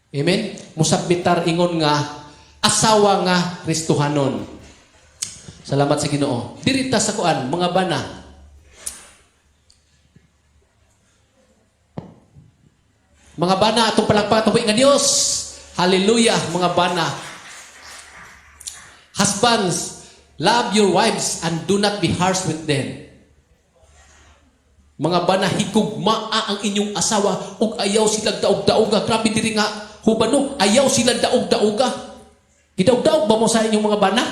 Speaker 1: Amen? Musabmitar ingon nga asawa nga Kristohanon. Salamat sa Ginoo. Dirita sa kuan mga bana. Mga bana atong palagpakan nga Dios. Hallelujah, mga bana. Husbands, love your wives and do not be harsh with them. Mga bana, higugmaa ang inyong asawa ug ayaw sila daog-daoga. Grabe diri nga hubano, ayaw sila daog-daoga. Gidaog-daog ba mo sa inyong mga bana?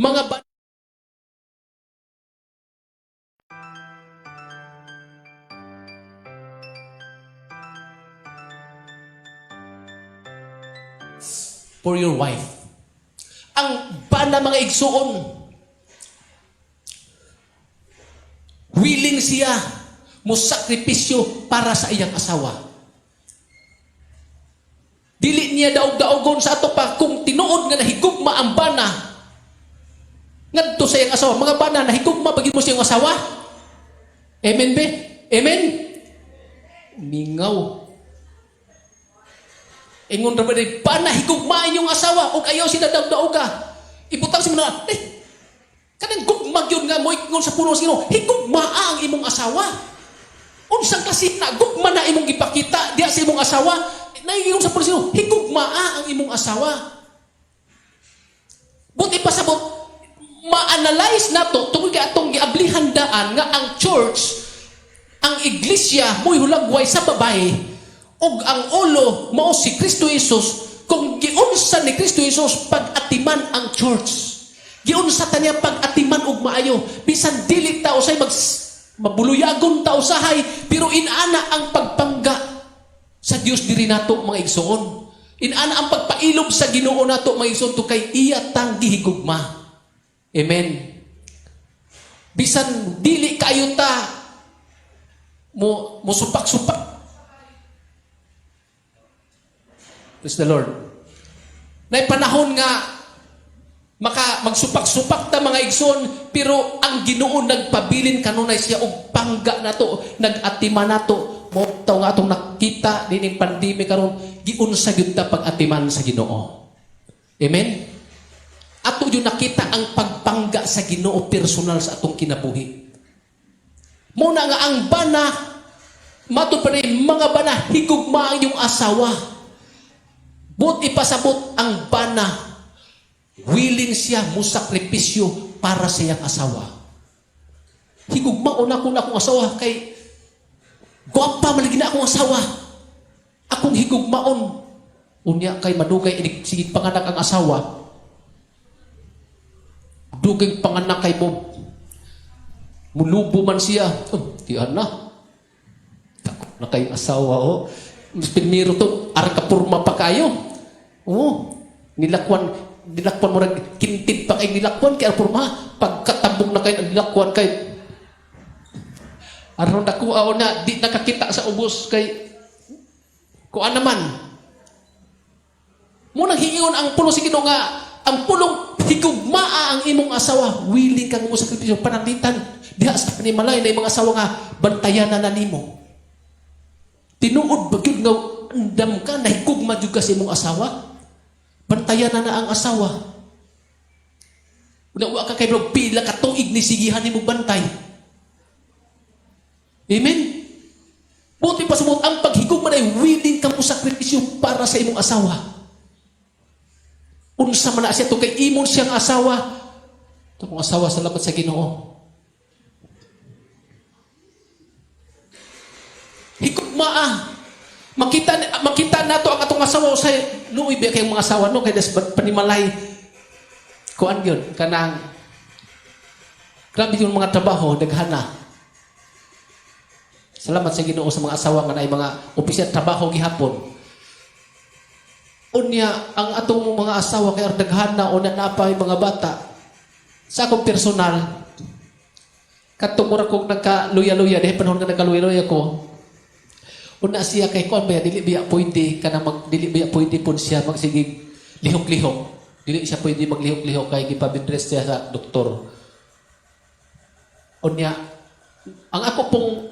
Speaker 1: Mga bana, for your wife. Ang bana mga igsuon, willing siya mo sakripisyo para sa iyang asawa. Dili niya daog-daogon sa ato pa kung tinuod nga nahigugma ang bana ngadto sa iyang asawa. Mga bana, nahigugma bagid mo sa iyang asawa? Amen be? Amen? Mingaw. Ingon ra ba di bana higugma inyong asawa ug ayaw sila daog-daoga. Ibutang si mga kanang gugma gyud nga mo ingon sa puno sino, higugma ang imong asawa. Unsang kasi na gugma na imong gipakita diha sa imong asawa, naingon sa puno sino, higugma ang imong asawa. Buti pasabot ma-analyze nato tungod kay atong giablihan daan nga ang church, ang iglesia mo'y hulagway sa babae ug ang ulo mao si Kristo Jesus. Kung giunsa ni Kristo Jesus pag-atiman ang church, giunsa ta niya pag-atiman og maayo, bisan dili ta usay mabuluyagon ta usahay, pero inana ang pagpangga sa Dios diri nato mga igsoon. Inana ang pagpailob sa Ginoo nato mga igsoon to kay iya tang gihigugma. Amen. Bisan dili kayo ta mo supak-supak. Praise the Lord. Nay panahon nga magsupak-supak ta mga igsoon, pero ang Ginoo nagpabilin kanunay siya og pangga nato, nag-atiman nato. Mo taw nga atong nakita dining pandemic karon, giunsa gyud ta pag-atiman sa Ginoo. Amen. Ato yung nakita ang pagpangga sa Ginoo personal sa atong kinabuhi. Muna nga ang bana, mato pa rin mga bana, higugma ang iyong asawa. But ipasabot ang bana, willing siya musakripisyo para sa iyang asawa. Higugmaon ako na akong asawa kay gwapa malagi na akong asawa. Akong higugmaon. Unya kay madugay sige panganak ang asawa. Dugay panganak kay mo. Mulubo man siya. Tiyan na. Takot na kayong asawa, Mas pinmiro to, arang kapurma pa kayo. Nilakwan mo kintid pa kay nilakwan kay purma. Pagkatabong na kayo nilakwan kay aron nakuha na di nakakita sa ubos kay kuan naman. Munang hiingon ang pulo sa Ginoo nga ang pulong higugmaa ang imong asawa, willing kang mo sakripisyo pananglitan diha sa panimalay na imong asawa nga bantayan na nimo. Tinuod ba gyud nga andam ka na higugma jud ka sa imong asawa? Bantayan na ang asawa. Unawa ka kay bro pila ka tuig ni sigihan nimo bantay. Amen. Buti pa sumot ang paghigugma ay willing kang mo sakripisyo para sa imong asawa. Unsa man na siya to kay imong siyang asawa. Ito kong asawa, salamat sa Ginoo. Higugmaa. Makita nato ang atong asawa sa luoy ba kayong mga asawa no kay das panimalay. Kuan gyud kanang grabe yung mga trabaho daghana. Salamat sa Ginoo sa mga asawa nga naay mga opisyal trabaho gihapon. Unya ang atong mga asawa kay daghana o napay mga bata. Sa akong personal katong mura kog nagkaluya-luya dahil panahon nga nagkaluya-luya ko. Una siya kay kon ba dili biya pwede kanang dili biya pwede pud siya magsigig lihok-lihok. Dili siya pwede maglihok-lihok kay gipabindres siya sa doktor. Unya ang ako pong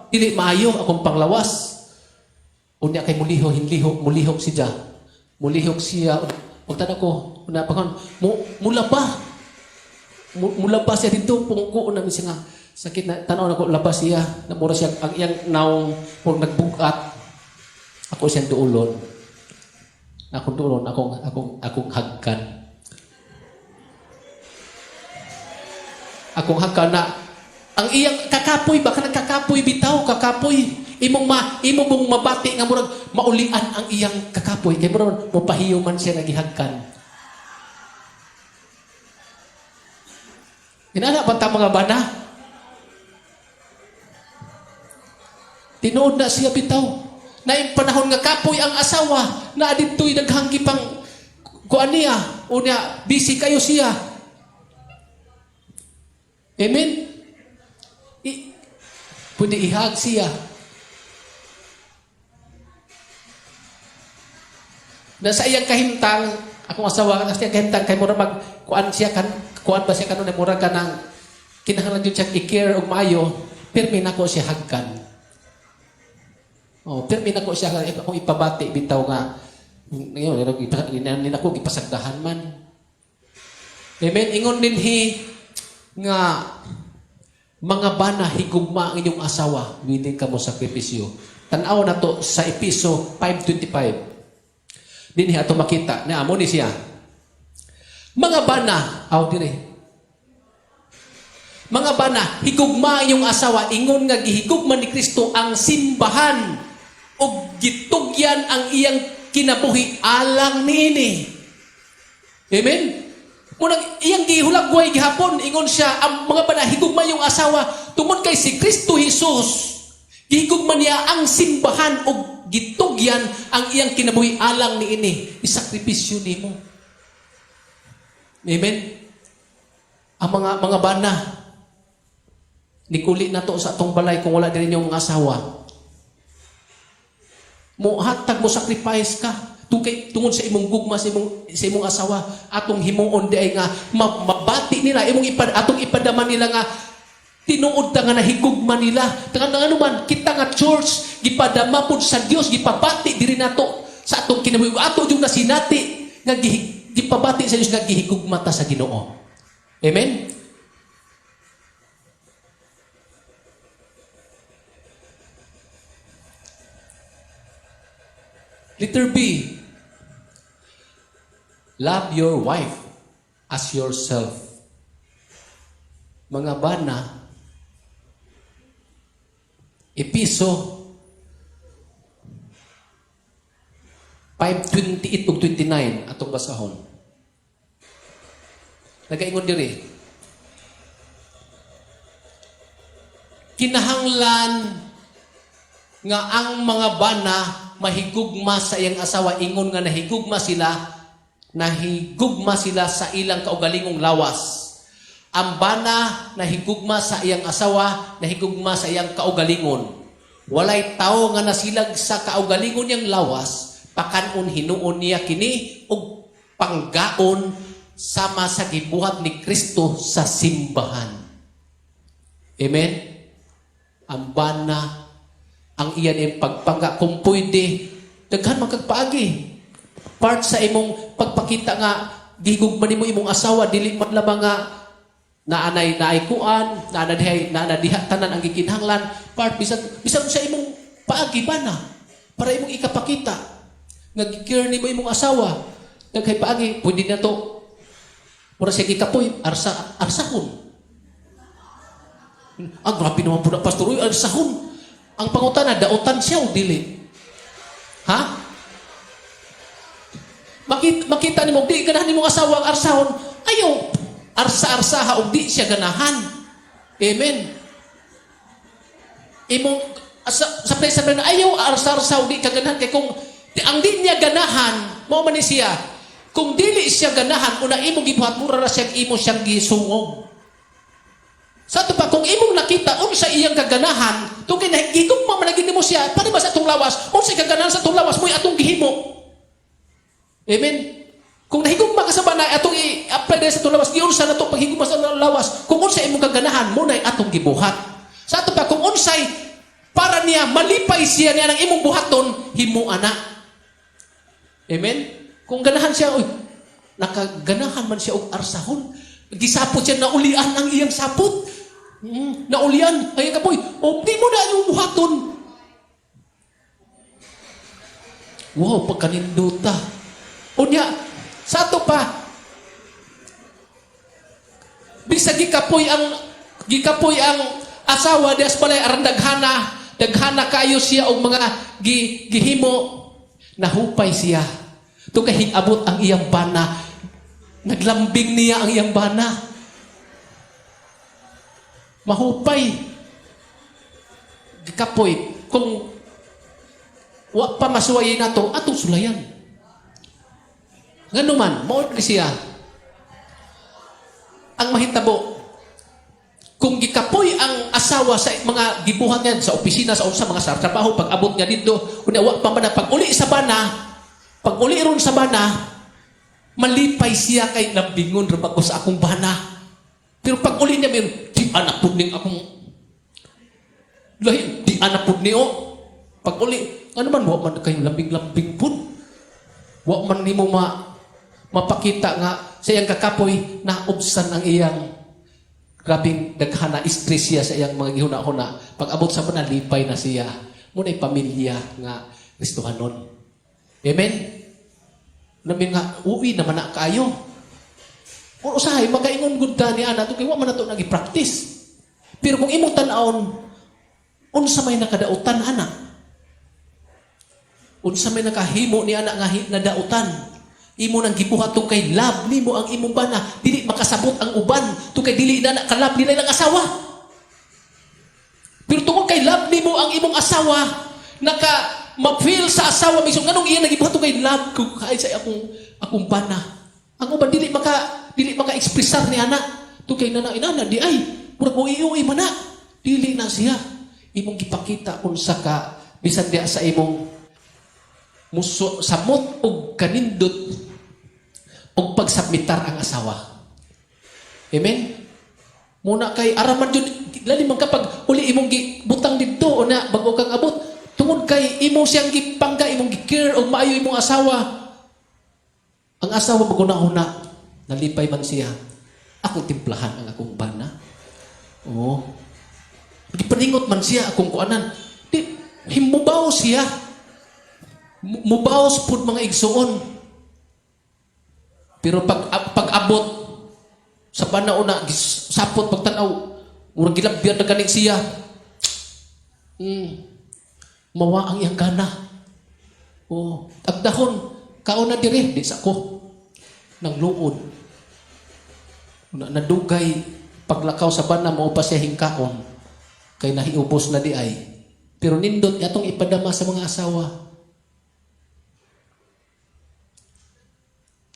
Speaker 1: dili maayo akong panglawas. Unya kay mulihok siya. Mulihok siya. Pagtana ko, una pa kon mulaba siya dito pungko na siya nga sakit na tanaw na ko labas siya namura siya ang iyang naong pag nagbukat ako siyang duulon akong hagkan na ang iyang kakapoy baka nagkakapoy bitaw kakapoy imong mabati nga murag maulian ang iyang kakapoy kay murag mopahiyo man siya nagihagkan. Inana ba ta mga bana? Tinuod na siya bitaw. Na yung panahon nga kapoy ang asawa na adito'y naghanggi pang kuan niya. Unya, busy kayo siya. Amen? Pwede ihag siya. Na sa iyang kahimtang, akong asawa, sa iyang kahimtang, kay mura kuan ba siya kanon, mura ka ng kinahanglan yun siya i-care o maayo, pirmi na ko siya hagkan. Pirmi na ko siya kung ipabati bitaw nga ngayon ako ipasagdahan man. Amen. Ingon dinhi nga mga bana higugma ang inyong asawa willing ka mo sakripisyo. Tan-aw na to sa Episo 5:25. Dinhi ato makita na amo ni siya. Mga bana, mga bana, higugma ang inyong asawa ingon nga gihigugma ni Kristo ang simbahan o gitugyan ang iyang kinabuhi alang niini. Amen? Munang iyang gihulagway gihapon, ingon siya, ang mga bana, higugma yung asawa, tungod kay si Kristo Jesus, gihigugma niya ang simbahan o gitugyan ang iyang kinabuhi alang niini. Isakripisyo nimo. Amen? Ang mga bana, nikuli na to sa atong balay kung wala din yung mga asawa. Hatag mo sacrifice ka tungod sa imong gugma sa imong asawa atong himuon di ay nga mabati nila atong ipadaman nila nga tinuod ta nga nahigugma nila tangan ano man kita nga church gipadama pud sa Dios gipabati diri nato sa atong kinabuhi ato yung nasinati nga gipabati sa Dios nga gihigugma ta sa Ginoo. Amen. Letter B, love your wife as yourself. Mga bana, Episo 5:28 ug 29 atong basahon. Nagaingon diri. Kinahanglan nga ang mga bana mahigugma sa iyang asawa, ingon nga nahigugma sila sa ilang kaugalingong lawas. Ang bana nahigugma sa iyang asawa, nahigugma sa iyang kaugalingon. Walay tao nga nasilag sa kaugalingon niyang lawas, pakanon hinuon niya kini og panggaon sama sa gibuhat ni Kristo sa simbahan. Amen? Ang bana, ang iyan yung pagpangga, kung pwede, daghan magkagpaagi. Part sa imong pagpakita nga, gihigugman mo imong asawa, dili man lamang nga, naanay kuan, naanadiha tanan ang gikinhanglan, part, bisan sa imong paagi bana, para imong ikapakita, nga gikir ni mo imong asawa, daghay paagi, pwede na to, mura siya gikapoy, arsahon. Ang grabe naman po na pastor, arsahon. Ang pangutana, dautan siya o dili? Ha? Makita ni mo, di ganahan ni mong asawa ang arsahon, ayaw, arsa-arsaha o di siya ganahan. Amen. Imong, sabi na, ayaw, arsa-arsaha o di ka ganahan. Kaya kung, ang di niya ganahan, mo man ni siya, kung dili siya ganahan, una imong gibuhat, mura na siya, imong siyang gisungog. Sa ito pa, kung imong nakita, unsa iyang kaganahan, itong kinahigigong mamanagin mo siya, paano ba sa itong lawas, unsa kaganahan sa itong lawas, mo'y atong gihimo. Amen? Kung nahigugma ka sa banay, atong i-apply na sa itong lawas, di unsa na itong paghigugma sa itong lawas, kung unsa imong kaganahan, mo'y atong gibuhat. Sa ito pa, kung unsay, para niya, malipay siya niya ng imong buhaton, himo ana. Amen? Kung ganahan siya, nakaganahan man siya og arsahon, gisapot siya, naulian ang iyang sapot. Naulian, ay kapoy, di mo na yung buhaton. Wow, pagkaninduta. Unya, sa ito pa, bisa gikapoy ang asawa, des balay arang daghana kayo siya og mga gihimo, nahupay siya. Ito kahit abot ang iyang bana, naglambing niya ang iyang bana. Mahupay. Kapoy. Kung wa pa masuwayin nato, atong sulayan. Ngano man, maod siya. Ang mahitabo, kung gikapoy ang asawa sa mga gibuhat niya sa opisina, sa mga sa trabaho, pag abot niya dito, kunya wa pa man, pag uli ron sa bana, malipay siya kay nabingon rin ako sa akong bana. Pero pag uli niya, di anak po ning akong lahi, di anak po niyo. Pag uli, ano man, wa man kayong lambing-lambing po. Wa man ni mo mapakita nga sa iyang kakapoy na ubsan ang iyang grabing daghana, stress siya sa iyang mga gihuna-huna. Pag abot sa bana, lipay na siya. Muna'y pamilya nga Kristohanon. Amen? Namin nga, uwi naman na kayo. O usahay, magaingon gud ta ni ana, kaya wa man nato nagi-practice. Pero kung imong tan-aon, unsa may nakadautan ana? Unsa may nakahimo ni ana nga nadautan? Imo nang gibuhat to kay love nimo ang imong bana, dili makasabot ang uban, to kay dili na kalab nila ang asawa. Pero tungod kay love nimo ang imong asawa, ma-feel sa asawa mismo nganong iya nagibuhat to kay love ko kay sa akong bana. Ang uban dili maka-expressar ni ana. To kay inana di ay murag mo iuwi man na. Dili na siya. Imong gipakita unsa ka bisan diha sa imong muso samot og kanindot og pagsubmitar ang asawa. Amen. Muna kay araman jud lali man kapag uli imong gibutang didto una bago kang abot tungod kay imo siyang gipangga imong gi-care og maayo imong asawa. Ang asawa maguna-una, nalipay man siya. Akong timplahan ang akong bana. Oo. Gipaningot man siya akong kuanan. Di, himbubaw siya. Mubaos pud mga igsuon. Pero pag-abot sa panahon na sapot pagtanaw, murag gilabyan na ganing siya. Mawa ang iyang gana. Oh, agdahon kauna diri di sa ko nang luod. Nadugay paglakaw sa bana mao pa siya hingkaon kay nahiubos na di ay. Pero nindot atong ipadama sa mga asawa.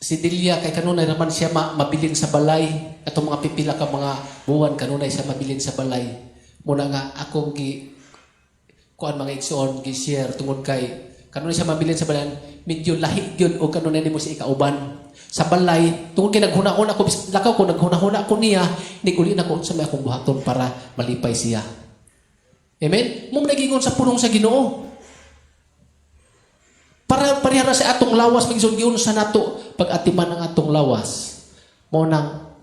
Speaker 1: Si Delia kay kanunay naman siya mabilin sa balay. Atong mga pipila ka mga buwan kanunay siya mabilin sa balay. Muna nga akong kuan mga igsoon gi-share tungod kay kanunay siya mabilin sa balay. Medyo lahi gyud o kanunay nimo si ikauban. Sa balay tungod kay naghunahon ako lakaw ko naghunahon ako niya niguli na ko sa may akong buhaton para malipay siya. Amen. Mo nagingon sa pulong sa Ginoo. Para parihara sa atong lawas pag sa nato pag-atiman ang atong lawas. Mo nang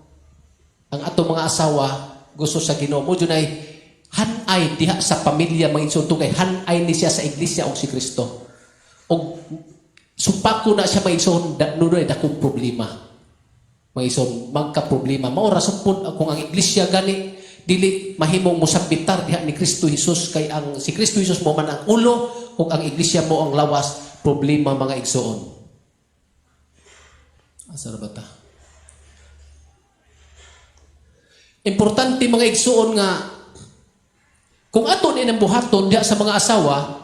Speaker 1: ang atong mga asawa gusto sa Ginoo mo dunay hanay diha sa pamilya mga igsoon kay hanay ni siya sa iglesia o si Kristo. Og supako na siya mga igsoon dunay dakong problema. Mga igsoon magka problema. Mao rason pud kung ang iglesia gani dili mahimong mosabitar diha ni Kristo Jesus kay ang si Kristo Jesus mo man ang ulo ug ang iglesia mo ang lawas. Problema mga igsoon. Asa ba ta? Importante mga igsoon nga kung aton inang buhaton diha sa mga asawa,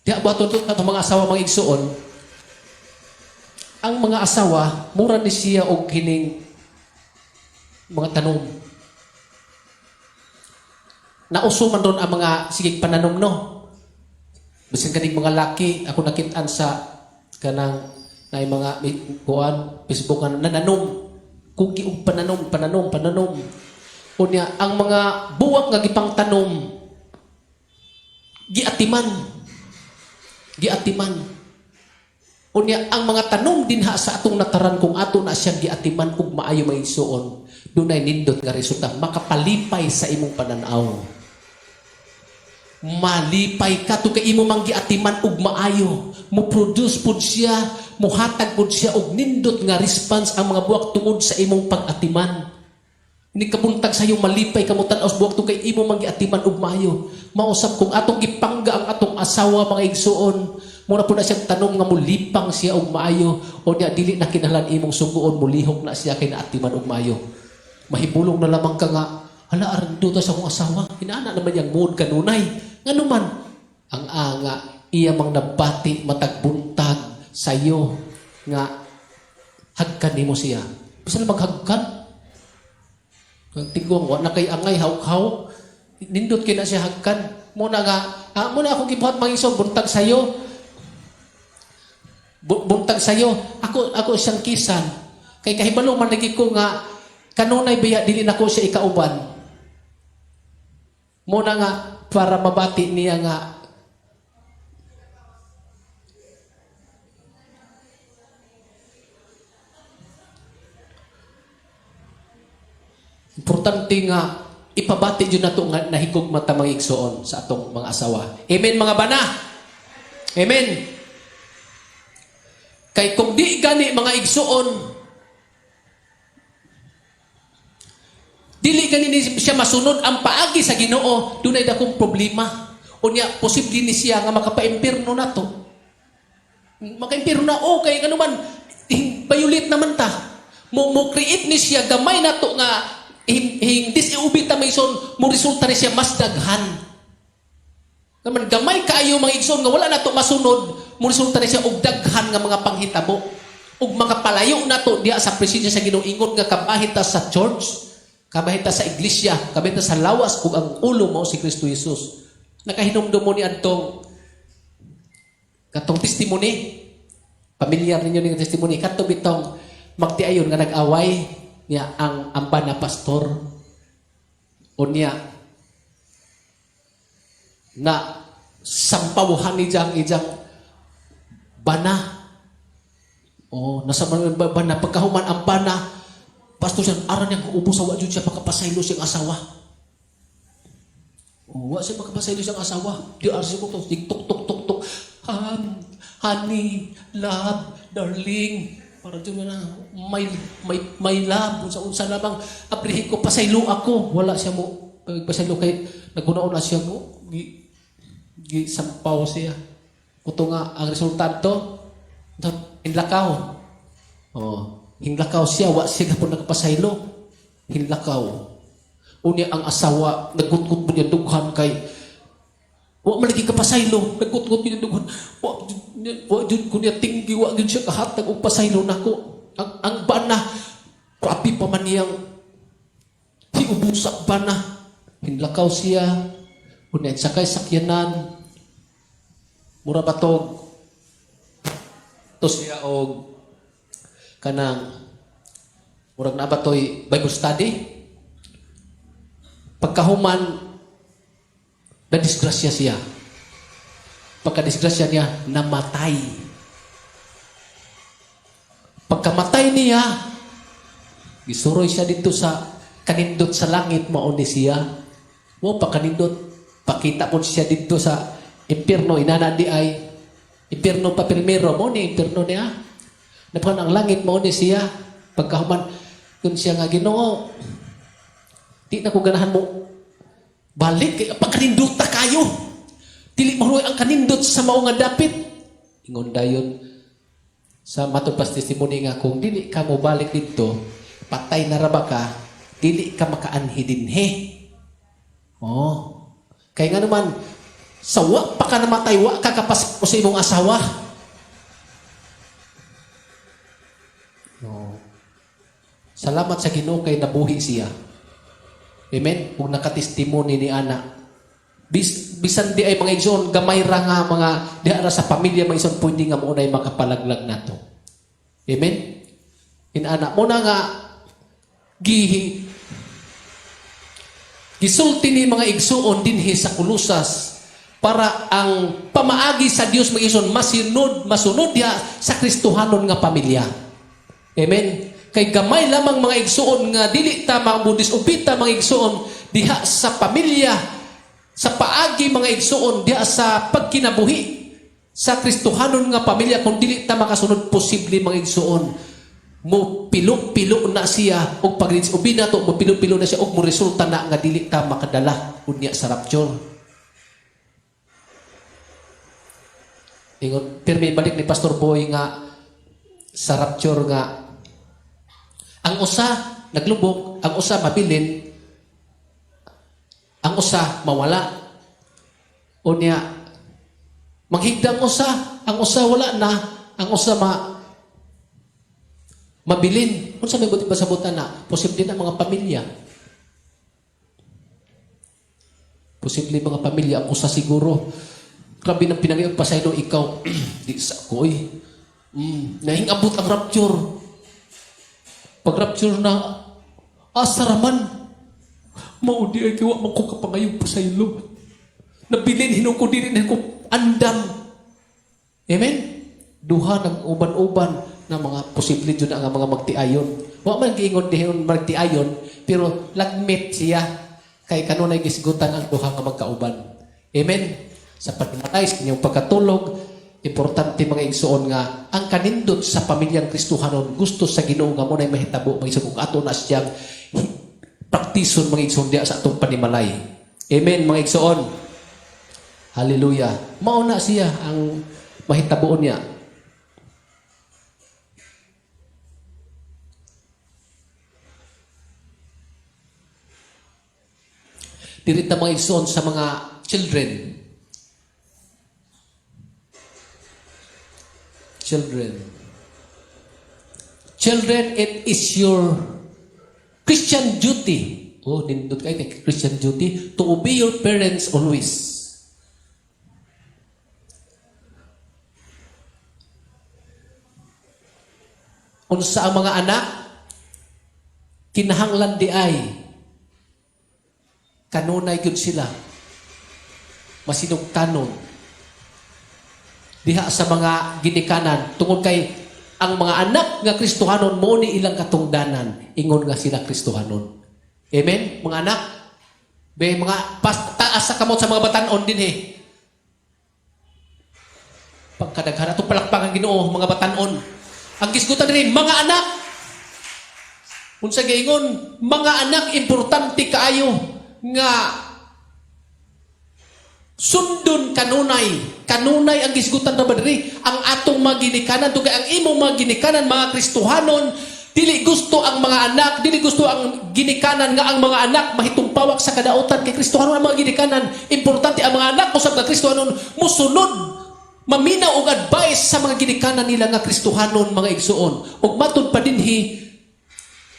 Speaker 1: diha buhaton sa mga asawa mga igsoon, ang mga asawa mura ni siya og kining mga tanom. Nauso man ron ang mga sigig pananom no. Bisan kaning mga laki, ako nakitaan sa kanang na mga kuan, Facebook na nananom. Kugi og pananom. Unya ang mga buwak nga gipang tanom giatiman. Unya ang mga tanom dinha sa atong nataran kung ato na siya giatiman ug maayo may igsoon, dunay nindot nga resulta makapalipay sa imong pananaw. Malipay ka to kay imo mang giatiman og maayo, mo produce pud siya, mo hatag pud siya og nindot nga response ang mga buwak tungod sa imong pag-atiman. Ini kabuntag sa iyo malipay ka mo tan-aw buwak to kay imo mang giatiman og maayo. Mausap kung atong gipangga ang atong asawa mga igsuon, mura pud na siyang tanom nga mulipang siya og maayo o nya dili na kinahanglan imong suguon mulihok na siya kay naatiman og maayo. Mahibulong na lamang ka nga hala arando ta sa akong asawa. Inaana naman yang mood kanunay. Ngano man ang nga iya mang nabati matag buntag sayo nga hagkan nimo siya. Bisan maghagkan. Kung tigong wa na kay angay hawk-hawk nindot kay na siya hagkan. Muna nga muna ako gibuhat mangisog buntag sayo. Buntag sayo. Ako siyang kisan. Kay kahibalo man lagi ko nga kanunay biya dili nako siya ikauban. Muna nga para mabati niya nga importante nga ipabati jud nato nga nahigog mata mga igsoon sa atong mga asawa. Amen mga bana. Amen. Kay kung di gani mga igsoon dili ganini siya masunod ang paagi sa Ginoo, dunay dakong problema. Unya posible ni siya nga makapaimpirno nato. Makaimpirno na kay ano man violet naman ta. Mo create ni siya gamay nato nga disiubita may son mo resulta ni siya mas daghan. Naman gamay kaayo mga igsoon nga wala nato masunod, mo resulta ni siya og daghan nga mga panghitabo. Ug mga palayo nato diha sa presensya sa Ginoo ingon nga kabahita sa church. Kabahita sa iglesia, kabahita sa lawas kung ang ulo mo si Kristo Jesus. Nakahinumdum mo ni Antong katong testimony. Pamilyar ninyo ng testimony. Katong bitong magtiayon nga nag-away niya ang amba na pastor. O niya na sampawhan ni ijang bana. O nasa bana pagkahuman ang bana pastor siya, aran niyang kuubos sa wajud siya makapasaylo siyang asawa. Wa siya makapasaylo siyang asawa. Di arsi ko to, tuk. honey, love, darling. Para dyan na, may love. Unsa lamang, abrihin ko, pasaylo ako. Wala siya mo, pasaylo kay, naguna-una siya mo, sampaw siya. Kuto nga, ang resultado, hinlakaw. Hinlakaw siya, wa siya na po nagpasaylo. Hinlakaw. Unya ang asawa, nagkutgut mo niya dughan kay, wa malagi ka pasaylo, nagkutgut mo niya dughan, wa dun ko niya tinggi, wa dun siya kahatag og pasaylo nako. Ang bana, grabe pa man niyang hiubusak bana. Hinlakaw siya, unya sakay sakyanan, mura batog, to siya og kanang murag na batoy Bible study. Pagkahuman, na-disgrasya siya. Pagka-disgrasya niya, namatay. Pagkamatay niya, gisuroy siya dito sa kanindot sa langit, mauni siya. Pagkanindot, pakita po siya dito sa impierno, inanadi ay impierno pa primero, mauni impierno niya. Napan ang langit, mauni siya. Pagkahuman, kung siya nga Ginoo, di na ko ganahan mo balik, pagkanindot ta kayo. Dili mahuloy ang kanindot sa mao nga dapit. Ingon dayon sa matod pas testimony nga kung dili ka mo balik dito, patay na raba ka, dili ka makaanhi dinhi. Kaya nga naman, sawa pa ka namatay, wa ka kapas sa imong asawa. Salamat sa Ginoo kay nabuhi siya. Amen? Kung nakatestimony ni Ana. Bisan di ay mga igsoon, gamay ra nga mga diara sa pamilya mga igsoon, pwede nga muna ay makapalaglag na to. Amen? Ana, muna nga gisulti ni mga igsoon dinhi sa Kulusas para ang pamaagi sa Dios mga igsoon masunod diha sa Kristohanon nga pamilya. Amen? Kay gamay lamang mga igsoon nga dili ta mabudis upita mga igsoon diha sa pamilya, sa paagi mga igsoon diha sa pagkinabuhi sa Kristohanon nga pamilya, kung dili ta makasunod posible mga igsoon mo pilo-pilo na siya og pagreach ubi na to mo pilo-pilo na siya og mo resulta na nga dili ta makadala unya sa rapture. Ingon pirmi balik ni Pastor Boy nga sa rapture nga ang usa naglubog, ang usa mabilin, ang usa mawala. Unya, maghigdang usa, ang usa wala na, ang usa mabilin. Kung sa may buti pasabutan na, posible na mga pamilya. Posible mga pamilya, ang usa siguro. Grabe ng pinagayag pasaylo ikaw, di sa ko nahingabot ang rapture. Pag-rapture na, asaraman, maudi ay kiwa man ko kapangayong pasaylo. Nabilin, hinong ko din ko andam. Amen? Duha ng uban-uban na mga posible dyan ang mga magtiayon. Wa man giingon diyon magtiayon, pero lagmit siya kay kanunay gisgutan ang duha nga magkauban. Amen? Sa pagmatay, sa inyong pagkatulog, importante mga igsoon nga ang kanindot sa pamilyang Kristohanon gusto sa Ginoo nga mo na mahitabo mga igsoon kung ato na siyang praktison mga igsoon diya sa atong panimalay. Amen mga igsoon. Hallelujah. Mauna siya ang mahitaboon niya. Dirita mga igsoon sa mga children. Children, it is your Christian duty. Nindot kayo Christian duty to obey your parents always. Unsa ang mga anak, kinahanglan di ay kanunay gyud sila. Masinugtanon diha sa mga ginikanan tungod kay ang mga anak nga Kristohanon mo ni ilang katungdanan ingon nga sila Kristohanon. Amen mga anak, be mga taas sa kamot sa mga batan-on din Pagkadaghan ato palakpakan Ginoo mga batanon. Ang gisgutan diri mga anak. Unsa giingon, mga anak importante kaayo nga sundon kanunay. Kanunay ang gisgutan na ba diri? Ang atong mga ginikanan tugay ang imong mga ginikanan mga Kristohanon. Dili gusto ang mga anak, dili gusto ang ginikanan nga ang mga anak mahitumpawak sa kadautan kay Kristohanon ang mga ginikanan. Importante ang mga anak usab nga Kristohanon musunod, maminaw og advice sa mga ginikanan nila nga Kristohanon mga igsuon. Ug matud pa dinhi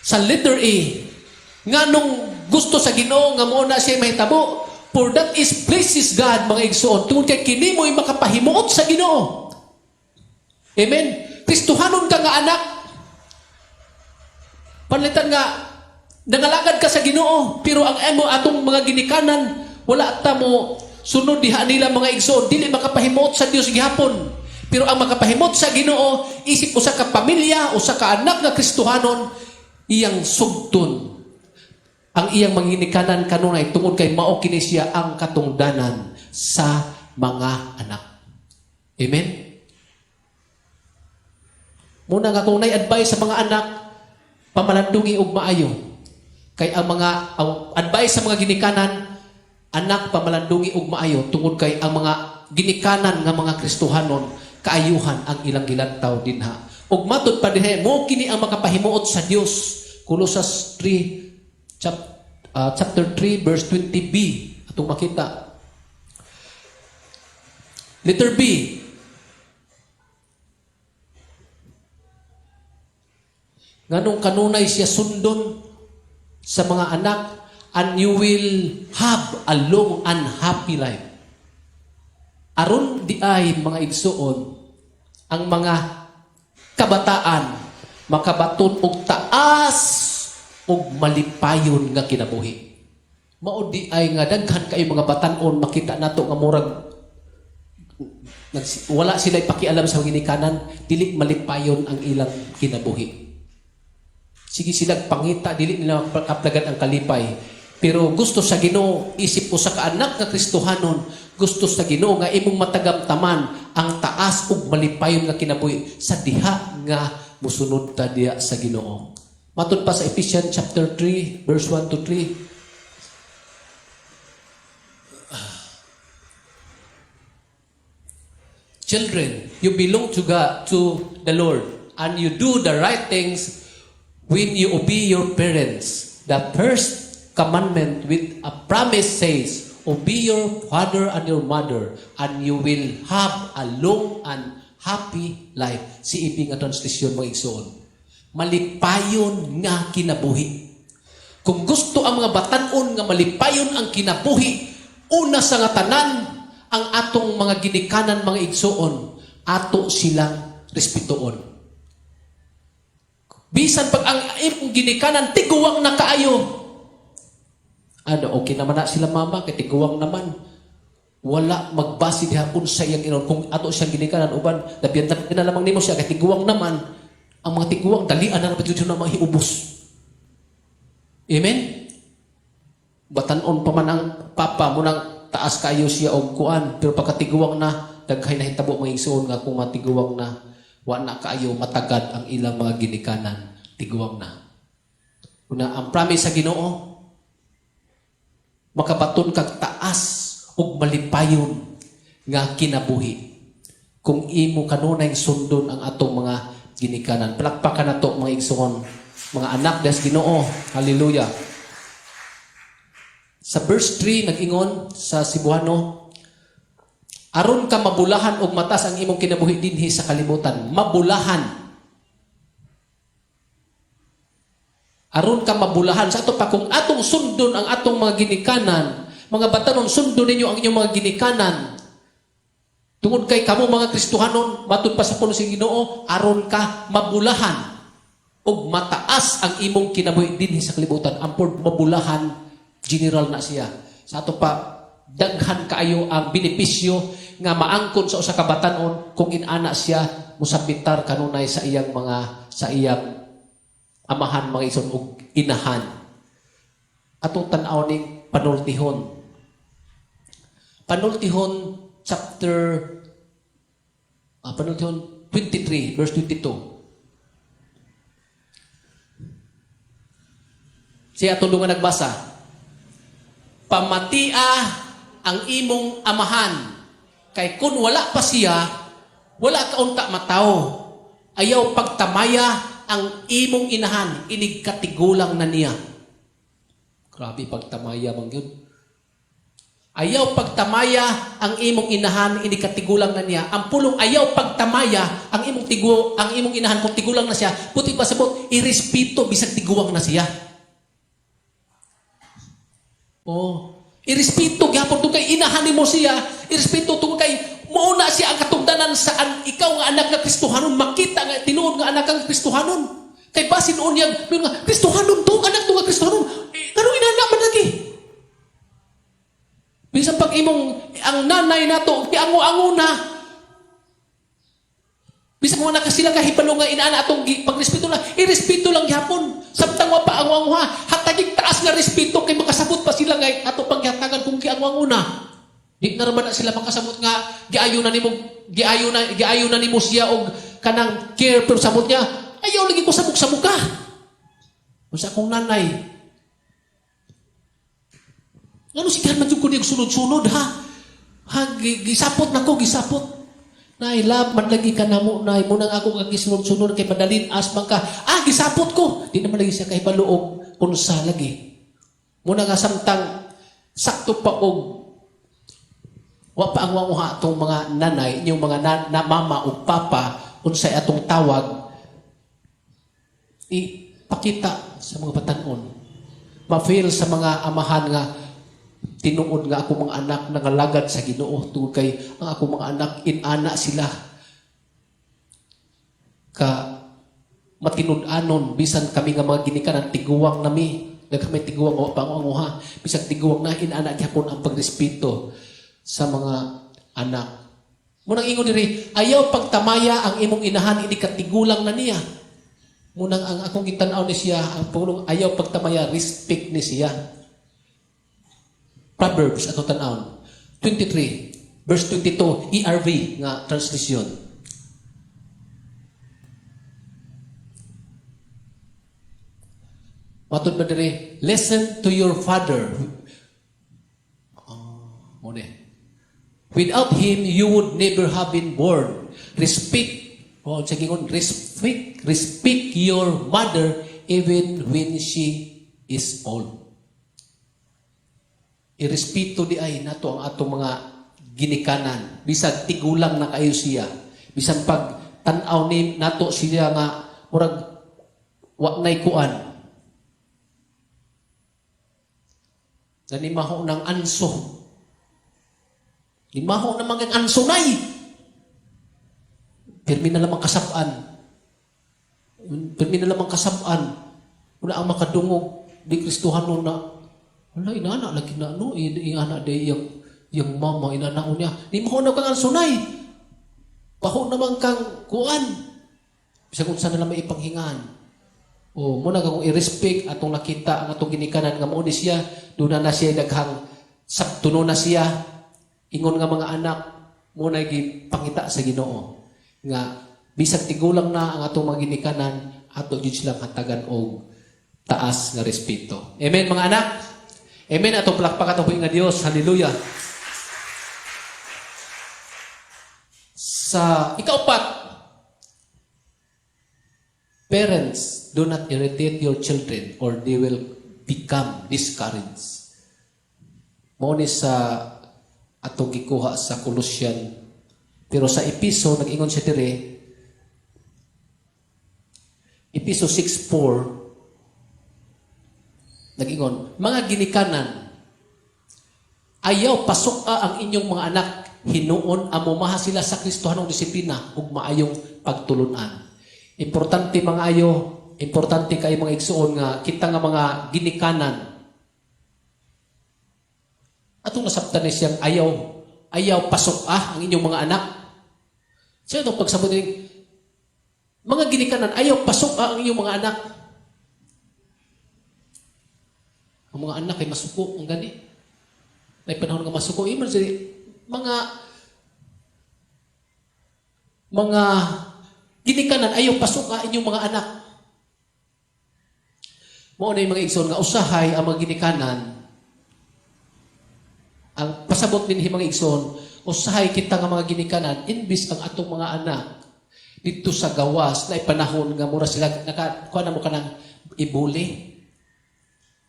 Speaker 1: sa letter A nga nung gusto sa Ginoo nga mao na siya mahitabo, for that is pleases God mga igsuon. Tungod kay kini mo'y makapahimuot sa Ginoo. Amen. Kristohanon ka nga anak. Panlitan nga, nangalagad ka sa Ginoo, pero ang emo atong mga ginikanan, wala ta mo sunod diha nila mga igsoon, dili makapahimot sa Dios gihapon. Pero ang makapahimot sa Ginoo, isip usa ka pamilya, usa ka anak nga Kristohanon, iyang sugton. Ang iyang mga ginikanan kanunay, tungod kay mao kini siya ang katungdanan sa mga anak. Amen? Muna nga kung advice sa mga anak, pamalandungi og maayo. Kay ang advice sa mga ginikanan, anak pamalandungi og maayo tungod kay ang mga ginikanan nga mga Kristohanon kaayuhan ang ilang gilantaw dinha. Ug matud pa diha mo kini ang makapahimuot sa Dios. Colossus 3 chapter 3 verse 20b atong makita. Letter B. Nganong kanunay siya sundon sa mga anak, and you will have a long and happy life. Aron di ay mga igsuon, ang mga kabataan makabaton og taas og malipayon nga kinabuhi. Mao di ay nga daghan kay mga batan-on makita nato nga murag wala sila ipakialam sa ginikanan, dili malipayon ang ilang kinabuhi. Sige sila pangita, dili nila kaplagan ang kalipay. Pero gusto sa Ginoo, isip ko sa kaanak nga Kristohanon, gusto sa Ginoo nga imong matagamtaman ang taas ug malipayon nga kinabuhi sa diha nga musunod ta diha sa Ginoo. Matud pa sa Ephesians chapter 3 verse 1 to 3. Children, you belong to God, to the Lord, and you do the right things when you obey your parents. The first commandment with a promise says, obey your father and your mother, and you will have a long and happy life. Si ibing nga translation mo igsoon. Malipayon nga kinabuhi. Kung gusto ang mga batan-on nga malipayon ang kinabuhi, una sa nga tanan, ang atong mga ginikanan, mga igsoon, ato silang respetuon. Bisan pag ang imong ginikanan, tiguwang na kaayo. Okay naman na sila mama, kay tiguwang naman. Wala magbasi diha unsa iyang inon. Kung ato siyang ginikanan, uban, labihan na lamang nimo siya, kay tiguwang naman. Ang mga tiguwang, dalian na naman na mahiubos. Amen? Batanon pa man ang papa mo nang taas kayo siya og kuan, pero pagkatiguwang na, daghay na hitabo mga igsoon nga kung matiguwang na, wa na kayo matagad ang ilang mga ginikanan, tiguwang na. Una, ang promise sa Ginoo, makabaton kag taas ug malipayon nga kinabuhi. Kung imo kanunay sundon ang atong mga ginikanan. Palakpakan nato mga igsoon, mga anak des Ginoo. Hallelujah. Sa verse 3 nag-ingon sa Cebuano, aron ka mabulahan og matas ang imong kinabuhi dinhi sa kalibutan. Mabulahan. Aron ka mabulahan. Sa ato pa, kung atong sundon ang atong mga ginikanan, mga batanon, sundon ninyo ang inyong mga ginikanan. Tungod kay kamo mga Kristohanon, matud pa sa puno sing Ginoo, aron ka mabulahan og mataas ang imong kinabuhi dinhi sa kalibutan. Ampod mabulahan, general na siya. Sa ato pa, daghan kaayo ang benepisyo nga maangkon sa usa ka batan-on kung inana siya musabitar kanunay sa iyang amahan mga ison ug inahan. Atong tan-aw ning Panultihon chapter Panahon yun, 23, verse 22. Siya tulungan nagbasa. Pamatia ang imong amahan. Kay kun wala pa siya, wala ka unta mataw. Ayaw pagtamaya ang imong inahan. Inig katigulang na niya. Grabe pagtamaya bang yun. Ayaw pagtamaya ang imong inahan, inig katigulang na niya. Ang pulong ayaw pagtamaya ang imong inahan kung tigulang na siya. Puti pa sabot, irespeto bisag tiguang na siya. Irespeto gyapon to kay inahan nimo siya. Irespeto to kay mauna siya ang katungdanan saan ikaw nga anak nga Kristohanon makita nga tinuod nga anak nga Kristohanon. Kay basin on yang nga Kristohanon to anak to nga Kristohanon. Kanu inana man lagi. Bisa pag imong ang nanay nato giango-ango na. Bisa mo na kasila kahibalo nga inaana atong pagrespeto na irespeto lang gyapon. Samtang wa pa ang ha hatagig taas nga respeto kay makasabot pa sila nga ato paghatagan kung giango na. Di na raman na sila makasabot nga giayo na nimo siya og kanang care pero sabot niya ayaw lagi ko sabok-sabok ka. Usa akong nanay. Ano sigahan man jud ko di sunod-sunod ha. Gisapot nako gisapot. Nay love man lagi ka namo nay mo nang ako kag gisunod-sunod kay madalin as man ka. Gisapot ko. Di naman lagi siya kahibalo og unsa lagi. Mo nga samtang sakto pa og wa pa ang wanguha atong mga nanay, inyong mga mama o papa unsay atong tawag ipakita sa mga batan-on. Ma-feel sa mga amahan nga tinuod nga ako mga anak nangalagad sa Ginoo tungod kay ang ako mga anak inana sila ka matinud-anon bisan kami nga mga ginikanan tiguwang nami nagkamay tiguwang o pangunguha bisan tiguwang na inana gyapon ang pagrespeto sa mga anak. Munang ingon diri ayaw pagtamaya ang imong inahan ini katigulang na niya. Munang ang akong gitan-aw ni siya ang pulong ayaw pagtamaya respect ni siya. Proverbs ato tan-awon 23 verse 22 ERV nga translation. Matod ba diri listen to your father. Without him you would never have been born. Respect your mother even when she is old. Irespeto di ay nato ang atong mga ginikanan. Bisag tigulang na kayo siya. Bisan pag tan-aw ni nato siya nga murag wa nay kuan. Nanimaho ng anso. Limaho na mga anso nay. Pirmi na lamang kasab-an. Pirmi na lamang kasab-an. Wala ang makadungog di Kristohanon na wala, inana lagi na, no? Inana day yung mama, inana niya. Di mo na kang sunay. Paho naman kang kuan. Bisa kung saan na may ipanghingaan. Muna kang i-respect atong nakita ang atong ginikanan nga mo ni siya. Doon na siya daghang saktuno na siya. Ingon nga mga anak, muna gipangita sa Ginoo. Nga, bisag tigulang na ang atong mga ginikanan, ato jud silang hatagan og taas nga respeto. Amen mga anak? Amen. Atong palakpak atong nga Dios. Hallelujah. Sa ikaupat, parents, do not irritate your children or they will become discouraged. Mao ni sa atong gikuha sa Colossian. Pero sa Episo, nag-ingon siya dire, Episo 6:4, nag-ingon, mga ginikanan, ayaw pasok ang inyong mga anak, hinuon amumaha sila sa Kristohanong disiplina ug maayong pagtulunan. Importante mga ayo, importante kay mga igsuon nga kita nga mga ginikanan. Atong nasabtan ni siyang ayaw pasok ang inyong mga anak. Siya itong pagsabot ng mga ginikanan, ayaw pasok ang inyong mga anak. Ang mga anak ay masuko, ang gani. May panahon nga masuko. Mga mga ginikanan ayaw pasok nga inyong mga anak. Mao na yung mga igsoon nga usahay ang mga ginikanan. Ang pasabot din mga igsoon, usahay kita nga mga ginikanan imbis ang atong mga anak dito sa gawas na ipanahon nga mura sila kuha na mo ka ng ibuli.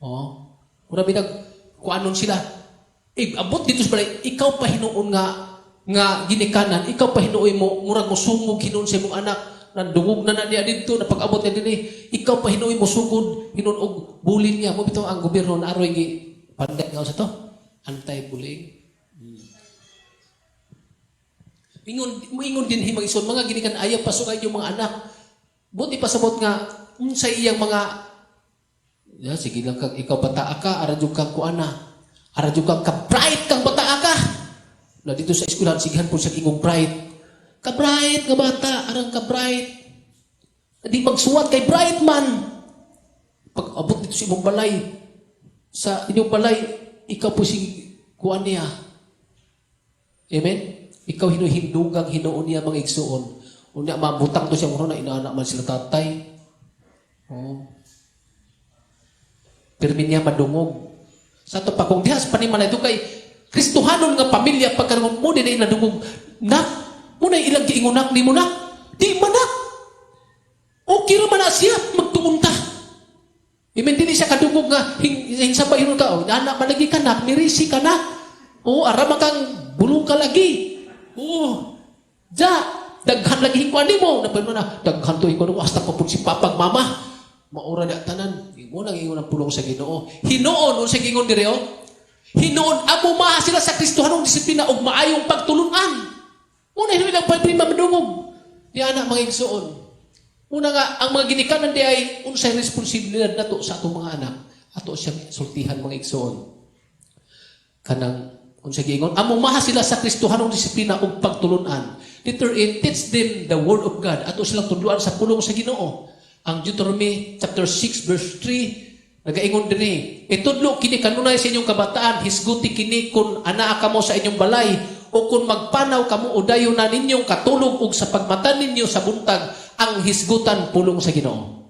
Speaker 1: Oh. Mura binag kuanon sila. Abot dito sa balay, ikaw pa hinuon nga ginikanan, ikaw pa hinuoy mo, murag mo sungog hinuon sa imong anak, nandungog na niya dito, napag-abot na din ikaw pa hinuoy mo sugod, hinuon og bullying niya. Mo bitaw ang gobyerno na aroy gi panday nga sa to, anti-bullying. Ingon din himang ison, mga ginikanan ayaw pasok ay yung mga anak. Buti pasabot nga, sa iyang mga, sige lang kag ikaw bataa ka, aradyo kang kuana, aradyo kang ka-bright kang bataa ka. Na dito sa eskwelahan, sigahan po siya ingong bright. Ka-bright nga bata, arang ka-bright. Di magsuwat kay bright man. Pag abot dito sa imong balay, sa inyong balay, ikaw po si kuan niya. Amen? Ikaw hinuhindugang hinuon niya mga igsuon. Unya mabutang to siya muna na inaanak man sila tatay. Oh. Pirmi niya madungog. Sa to pa kung dihas panimalay do kay Kristohanon nga pamilya pagkaroon mo din na nadungog. Nak, muna ilang giingunak ni mo nak. Di manak. Okay raman na siya magtuunta. Imen din siya kadungog nga hinsabay ka. O, anak malagi ka nak, mirisi ka nak. O, arama kang bulong ka lagi. Oo. Daghan lagi hikuan mo. Napano na, daghan to hikuan mo. Hasta pa po si papag mama. Maura na tanan. Mo nang ingon ang pulong sa Ginoo. Hinoon, sa gingon dire o. Hinoon, amumaha sila sa Kristohanong disiplina og maayong pagtulunan. Muna hinoon ang pagprima madungog. Di anak mga igsoon. Muna nga, ang mga ginikanan di ay unsay responsibilidad na to sa atong mga anak. Ato siyang sultihan mga igsoon. Kanang kung sa giingon, amumaha sila sa Kristohanong disiplina ug pagtulunan. Letter 8, teach them the word of God. Ato silang tudluan sa pulong sa Ginoo. Ang Deuteronomy chapter 6 verse 3 nagaingon dinhi, itudlo kini kanunay sa inyong kabataan, hisguti kini kun anaa kamo sa inyong balay o kun magpanaw kamo udayon na ninyong katulog ug sa pagmatan ninyo sa buntag ang hisgutan pulong sa Ginoo.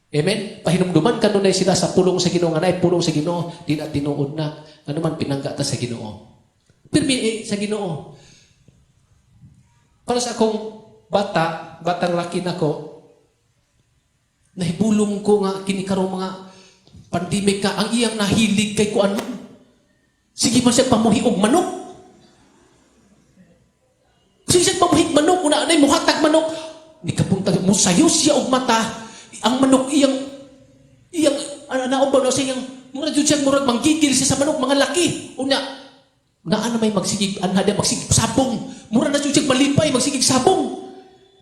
Speaker 1: Amen? Pahinumduman kanunay sila sa pulong sa Ginoo nga nay pulong sa Ginoo, di na tinuod na ano man pinangga ta sa Ginoo. Pirmi sa Ginoo. Para sa akong batang laki nako, nahibulong ko nga kini karong mga pandemic ka, ang iyang nahilig kay kuan man. Sige man siya pamuhi og manok. Sige siya pamuhi og manok, una anay muhatag manok. Di ka punta mo sayo siya og mata. Ang manok iyang naobaw na sa iyang murag jud siya murag manggigil siya sa manok mga laki. Una naa na may magsigig anha magsigig sabong. Mura na jud siya malipay magsigig sabong.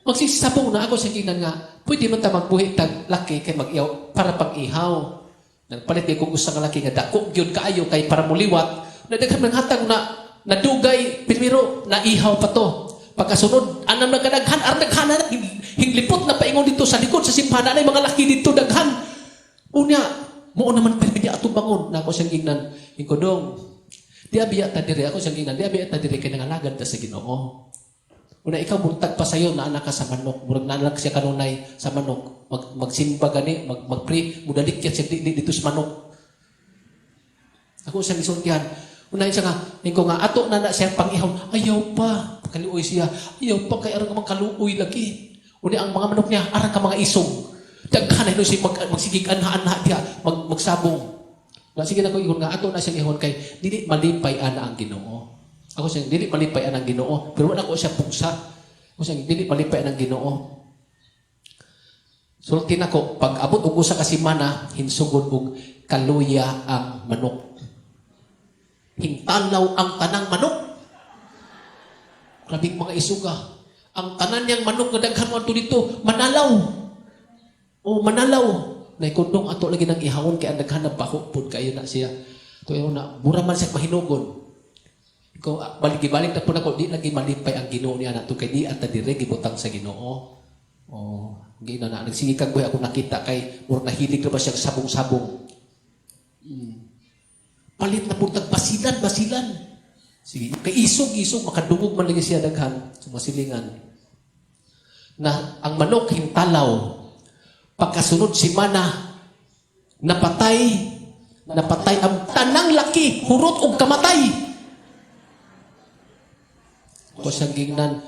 Speaker 1: Magsigig sabong na ako sa kinan nga. Pwede man ta magbuhi tag laki kay mag-ihaw para pag-ihaw. Nagpalit kay kung gusto nga laki nga dako gyud kaayo kay para muliwat. Nadaghan man hatag na nadugay primero na ihaw pa to. Pagkasunod anam nagkadaghan daghan na hinglipot na paingon dito sa likod sa simbahan na mga laki dito daghan. Unya mo naman pirmi niya atong bangon na ako siyang gingnan. Ingkodong di abiya ta dire ako siyang gingnan. Di abiya ta dire kay nangalagad ta sa Ginoo. Una ikaw buntag pa sayo na anak ka sa manok. Murag na anak siya kanunay sa manok. Magsimba gani, mag-pray, mudalik siya dito sa manok. Ako siyang isultihan. Unahin siya nga, ko nga, ato na siya pang-ihaw. Ayaw pa. Kaluoy siya. Ayaw pa, kaya arang ka mga kaluoy lagi. Una ang mga manok niya, arang ka mga isong. Daghanay no siya magsigig anha diya, magsabong. Sige na ko iyon nga, ato na siyang ihon kay, dili malipay ana ang Ginoo. Ako siyang dili malipay ang Ginoo, pero wala ko siya pugsa. Ako siyang dili malipay ang Ginoo. Sulti na ko, pag abot og usa ka semana, hinsugod og kaluya ang manok. Hintalaw ang tanang manok. Grabing mga isuga. Ang tanan niyang manok nga daghan mo dito, manalaw. O manalaw. Naikundong ato lagi nang ihawon kay ang daghan na pahupod kayo na siya. Tuyo na, mura man siya mahinugon. Kung balik na po na ko, di lagi malipay ang Ginoo niya na ito, kay di at dire gibutang sa Ginoo. Gina na, nagsigikag buhay ako nakita kay mura nahilig na ba siyang sabong-sabong. Palit na po basilan. Sige, kay isog, makadungog man lagi siya daghan sa masilingan. na ang manok hintalaw. Pagkasunod si mana, napatay ang tanang laki, hurot og kamatay. Ko siyang gingnan,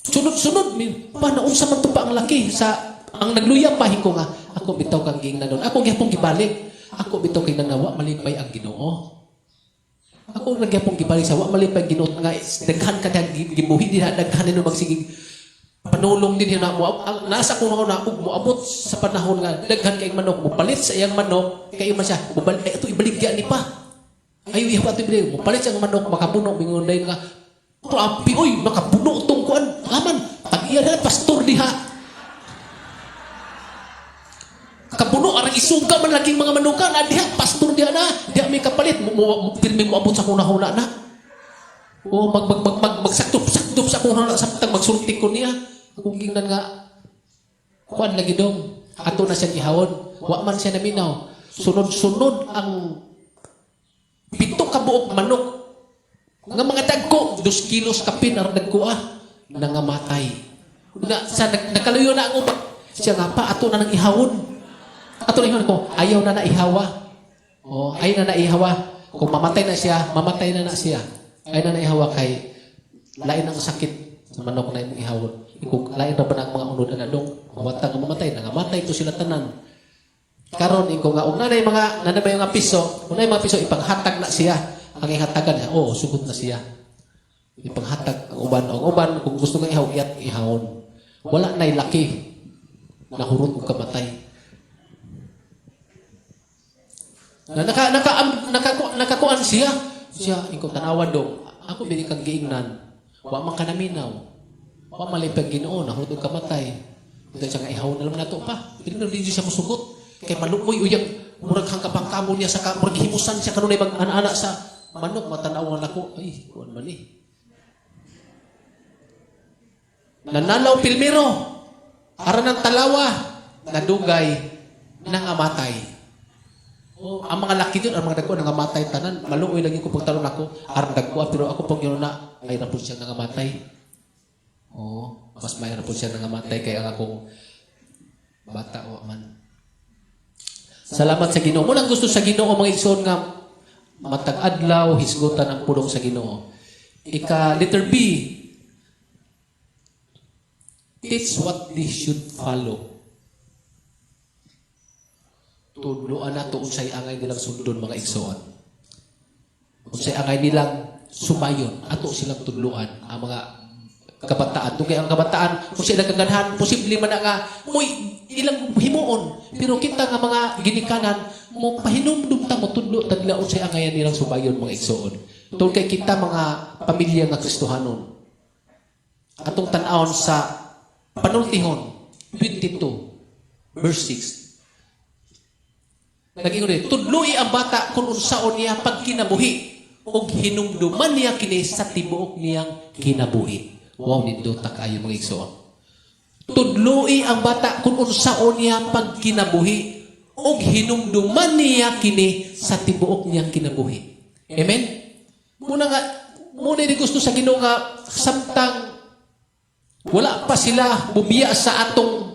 Speaker 1: sunod-sunod, panaunsa man to pa ang laki sa ang nagluya pa ko nga, ako bitaw kang gingnan doon. Ako gyapon gibalik. Ako bitaw kay nanawa malipay ang Ginoo. Ako nagyapon gibalik sa wa malipay ang Ginoo nga daghan ka gibuhi diha daghan no magsigig panulong din na mo. Nasa ko na ug moabot sa panahon nga daghan kay manok mo palit sa iyang manok kay man siya mobalik ay ato ibaligya ni pa. Ayo iya ato ibalik mo palit sa manok makapuno mingonday nga Grabe, oy, nakapuno itong kuan. Aman, pag-iya na, pastor diha. Kapuno, arang isuga man laging mga manukan. Diha, pastor diha na. Diha may kapalit. Pirmi mo abot sa kuna-kuna na. O, magsakdop sa kuna-kuna. Samtang magsulti ko niya. Kung gingnan nga, kuan lagi dong. Ato na siya ihawon. Wa man siya naminaw. Sunod-sunod ang 7 kabuok manok. Nga mga dagko, 2 kilos kapin ang dagko nangamatay. Nakaluyo na ang umak. Siya nga pa, ato na nang ihawon. Ato na ihawon ko, ayaw na na ihawa. O, ayaw na na ihawa. Kung mamatay na siya, mamatay na na siya. Ayaw na na ihawa kay lain ang sakit sa manok na yung ihawon. Kung lain na ba ng mga unod na dong, mawata nga mamatay, nangamatay to sila tanan. Karon ko nga, nanay mga, nanay mga piso, unay mga piso, ipanghatag na siya. Ang ihatagan niya, sugod na siya. Ipanghatag ang uban. Ang uban, kung gusto nga ihaw, ihawon. Wala na'y laki. Nahurot o kamatay. Nakakuan siya. Siya, ikaw tanawan dong. Ako bili kang giingnan. Wa man ka naminaw. Wa malipag Ginoo, nahurot o kamatay. Dahil siya nga ihawon na naman nato pa. Pili na rin siya musugot. Kay malukoy uyang murag hangkapang kamo niya sa murag himusan siya kanunay mag-ana sa manok matanawan ako. Ay, kuan man ni. Nanalaw pilmero. Aran ng talawa nadugay nangamatay. Ang mga laki doon, ang mga dagko nangamatay tanan. Maluoy lagi ko pagtalon ako. Aran dagko pero ako pag yun na ay rapon siya nangamatay. Mas may rapon siya nangamatay kaya ang akong bata o man. Salamat sa Ginoo. Munang gusto sa Ginoo mga igsoon nga matag adlaw hisgutan ang pulong sa Ginoo. Letter B. Teach what they should follow. Tudloan nato unsay angay nilang sundon mga igsoon. Unsay angay nilang sumayon ato silang tudloan ang mga kabataan. Kaya ang kabataan kung sila kaganahan posible man nga ilang himuon pero kita nga mga ginikanan mo pahinumdum ta mo tudlo taglaon sa angayan nilang subayon mga igsoon. Tungod kay kita mga pamilya nga Kristohanon. Atong tan-awon sa Panultihon 22 verse 6. Nag-ingon tudloi ang bata kung unsaon niya pagkinabuhi ug hinumduman niya kini sa tibuok niyang kinabuhi. Wow, nindota kayo mga igsoon. Tudloi ang bata kung unsaon niya pagkinabuhi o hinumduman niya kini sa tibuok niyang kinabuhi. Amen? Muna di gusto sa Ginoo nga samtang wala pa sila bubiya sa atong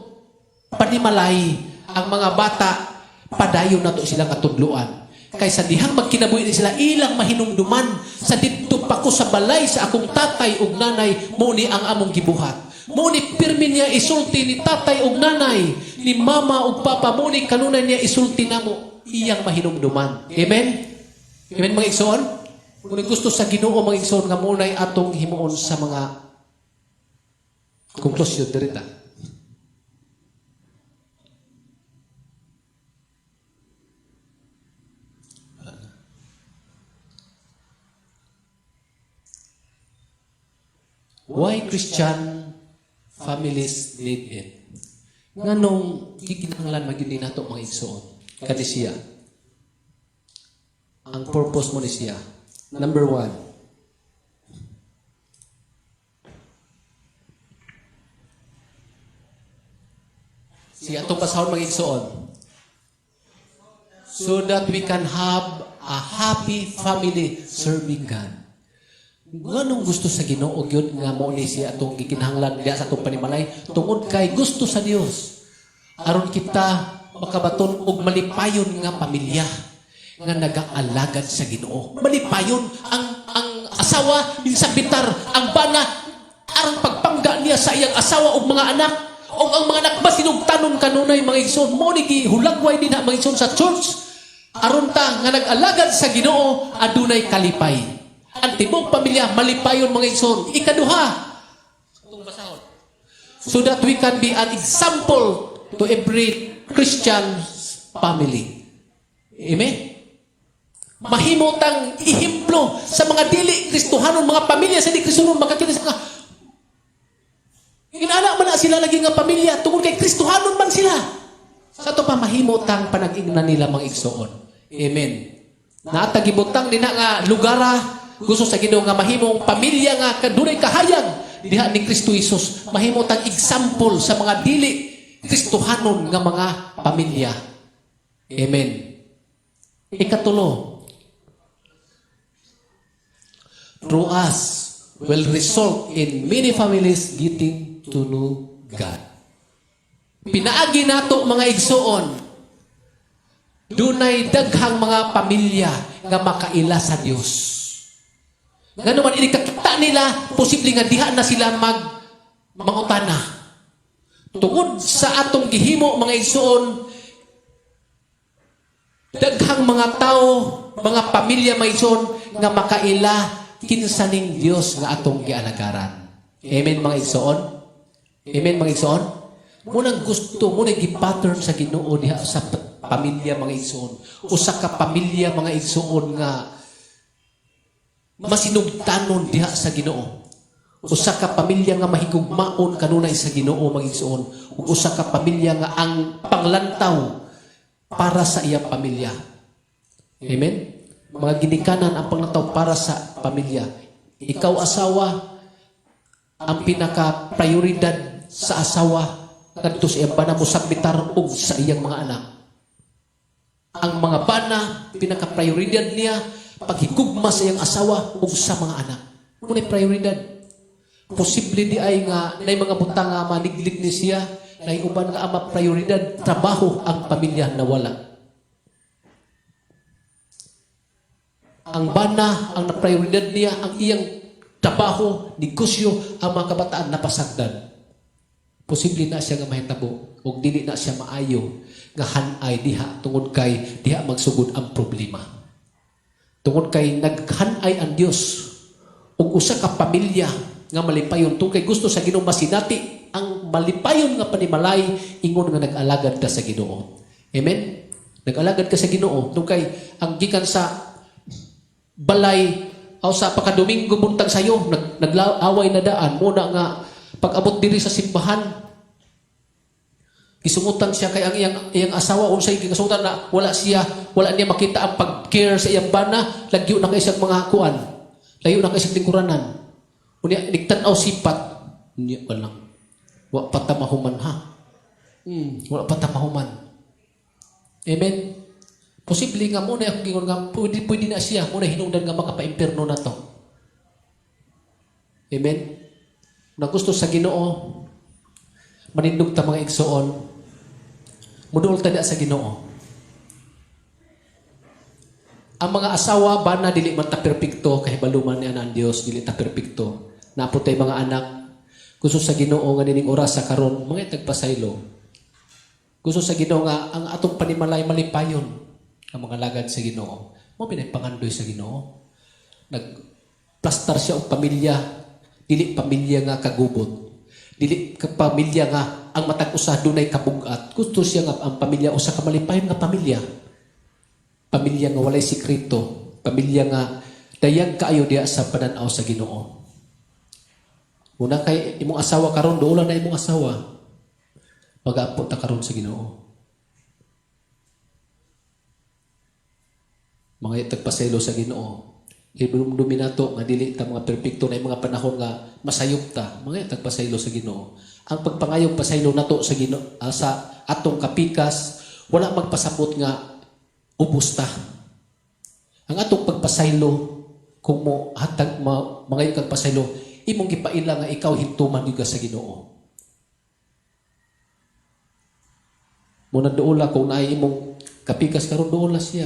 Speaker 1: panimalay ang mga bata padayon nato sila katudloan. Kaysa dihang magkinabuhi sila ilang mahinumduman sa didto pa ko sa balay sa akong tatay ug nanay mo ni ang among gibuhat. Mo ni pirmi niya isulti ni tatay ug nanay ni mama ug papa mo ni kanunay niya isulti namo iyang mahinumduman. Amen. Amen mga igsoon. Kung gusto sa Ginoo mga igsoon nga munay atong himuon sa mga konklusyon dirita. Why Christian families need it? Nganong gikinahanglan magyud nato mga igsoon? Kani siya. Ang purpose mo ni siya. Number 1. Siya itong pasahon mga igsoon. So that we can have a happy family serving God. Nganong gusto sa Ginoo gyud nga mo ni siya atong gikinahanglan diha sa atong panimalay tungod kay gusto sa Dios aron kita makabaton og malipayon nga pamilya nga nagaalagad sa Ginoo. Malipayon ang asawa minsan bitar ang bana aron pagpangga niya sa iyang asawa ug mga anak o ang mga anak ba sinugtanon kanunay mga igsoon mo ni gihulagway din mga igsoon sa church aron ta nga nag-alagad sa Ginoo adunay kalipay. Ang tibok pamilya malipayon mga igsoon. Ikaduha, so that we can be an example to every Christian family. Amen? Mahimo tang ihemplo sa mga dili Kristohanon, mga pamilya sa di Kristohanon, makakita sa inana man na sila lagi nga pamilya tungkol kay Kristohanon man sila. Sa ito pa mahimo tang panag-ingnan nila mga igsoon. Amen. Natagibutang din nga lugara gusto sa Ginoo nga mahimong pamilya nga kadunay kahayag diha ni Kristo Jesus. Mahimo tang example sa mga dili Kristohanon nga mga pamilya. Amen. Ikatulo, through us will result in many families getting to know God. Pinaagi nato mga igsoon, dunay daghang mga pamilya nga makaila sa Dios. Nga naman inikakita nila, posible nga diha na sila mangutana. Tungod sa atong gihimo mga igsoon, daghang mga tao, mga pamilya mga igsoon nga makaila kinsa ning Dios nga atong gialagaran. Amen mga igsoon? Amen mga igsoon? Munang gusto, munang gi-pattern sa Ginoo diha sa pamilya mga igsoon. Usa ka pamilya mga igsoon nga masinugtanon diha sa Ginoo. Usa ka pamilya nga mahigugmaon kanunay sa Ginoo mga igsoon. Ug usa ka pamilya nga ang panglantaw para sa iyang pamilya. Amen? Mga ginikanan ang panglantaw para sa pamilya. Ikaw asawa, ang pinaka-prioridad sa asawa kadto sa iyang bana mo sagbitar ug sa iyang mga anak. Ang mga bana, pinaka-prioridad niya paghigugma sa iyang asawa ug sa mga anak. Muna'y prioridad. Posible di ay nga nay mga butang nga maniglig ni siya, nay uban nga ama prioridad trabaho ang pamilya nawala. Ang bana ang prioridad niya ang iyang trabaho, negosyo, ang mga kabataan napasagdan. Posible na siya nga mahitabo ug dili na siya maayo nga hanay diha tungod kay diha magsugod ang problema. Tungod kay naghanay ang Dios ug usa ka pamilya nga malipayon tungod kay gusto sa Ginoo masinati ang malipayon nga panimalay ingon nga nag-alagad ka sa Ginoo. Amen. Nag-alagad ka sa Ginoo tungod kay ang gikan sa balay o sa pagkadomingo buntag sayo naglaaway na daan muna nga pag-abot diri sa simbahan gisungutan siya kay ang iyang asawa unsay gisungutan na wala niya makita ang pag-care sa iyang bana, lagyo na kay siyang mga kuan. Layo na kay siyang lingkuranan. Unya nigtan-aw sipat. Unya pa lang. Wa pa ta mahuman ha. Wala pa ta mahuman. Amen. Posible nga muna akong gingon nga pwede na siya muna hinungdan nga makapa-impierno na to. Amen. Na gusto sa Ginoo manindog ta mga igsoon mudul tada sa Ginoo. Ang mga asawa bana dili man ta perpekto kay baluman ni ang Dios dili ta perpekto. Naputay mga anak gusto sa Ginoo nga nining oras sa karon mga tagpasaylo. Gusto sa Ginoo nga ang atong panimalay malipayon ang mga lagad sa Ginoo. Mo pinagpangandoy sa Ginoo. Nagplastar siya og pamilya, dili pamilya nga kagubot. Dili ka pamilya nga ang matag usa dunay kabugat. Gusto siya nga ang pamilya usa ka malipayon nga pamilya. Pamilya nga walay sikreto, pamilya nga dayag kaayo diha sa pananaw sa Ginoo. Una kay imong asawa karon doon na imong asawa. Pag-aapo ta karon sa Ginoo. Mga tagpasaylo sa Ginoo. Dominato nga dili ta mga perpekto na mga panahon nga masayop ta. Mga tagpasaylo sa Ginoo. Ang pagpangayog pasaylo nato sa Ginoo sa atong kapikas wala magpasabot nga ubos ta. Ang atong pagpasaylo kung mo hatag mga kag pasaylo, imong gipaila nga ikaw hintuman juga sa Ginoo. Muna duola kung naay imong kapikas karon duola siya.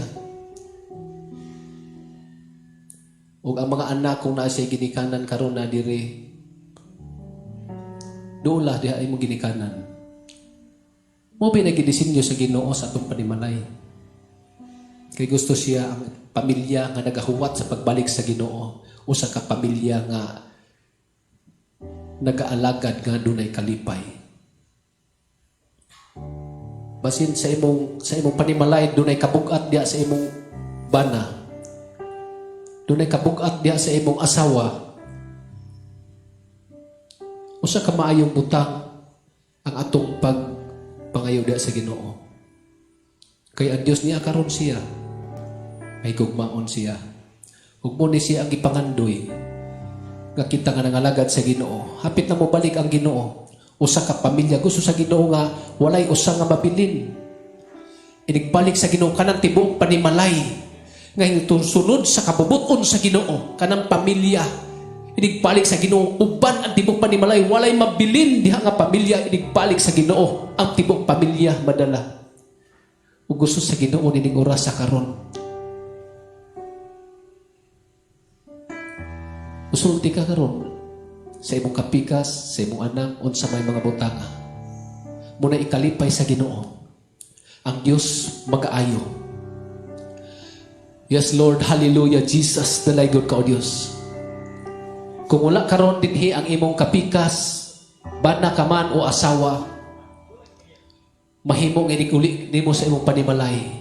Speaker 1: Ug ang mga anak kung naa siya ginikanan karon na diri, duola diha imong ginikanan. Mo pinagidisinyo sa Ginoo sa atong panimalay. Kay gusto siya ang pamilya nga nagahuwat sa pagbalik sa Ginoo, usa ka pamilya nga nagaalagad nga dunay kalipay. Basin sa imong panimalay dunay kabugat diha sa imong bana. Dunay kabugat diha sa imong asawa. Usa ka maayong butang ang atong pagpangayo diha sa Ginoo. Kay ang Dios niya karon siya. May gugmaon siya. Ug mo ni siya ang ipangandoy nga kita nga nangalagad sa Ginoo. Hapit na mo balik ang Ginoo. Usa ka pamilya gusto sa Ginoo nga walay usa nga mabilin. Inigbalik sa Ginoo kanang tibuok panimalay nga sunod sa kabubuton sa Ginoo kanang pamilya. Inigbalik sa Ginoo uban ang tibuok panimalay walay mabilin diha nga pamilya. Inigbalik sa Ginoo ang tibuok pamilya madala. Ug gusto sa Ginoo nining oras sa karon. Usulti ka karon sa imong kapikas, sa imong anak, unsa may mga butanga. Muna ikalipay sa Ginoo. Ang Dios mag-aayo. Yes, Lord, hallelujah, Jesus, dalay good ka o Dios. Kung wala karon dinhi ang imong kapikas, bana ka man o asawa, mahimong inikuli nimo sa imong panimalay.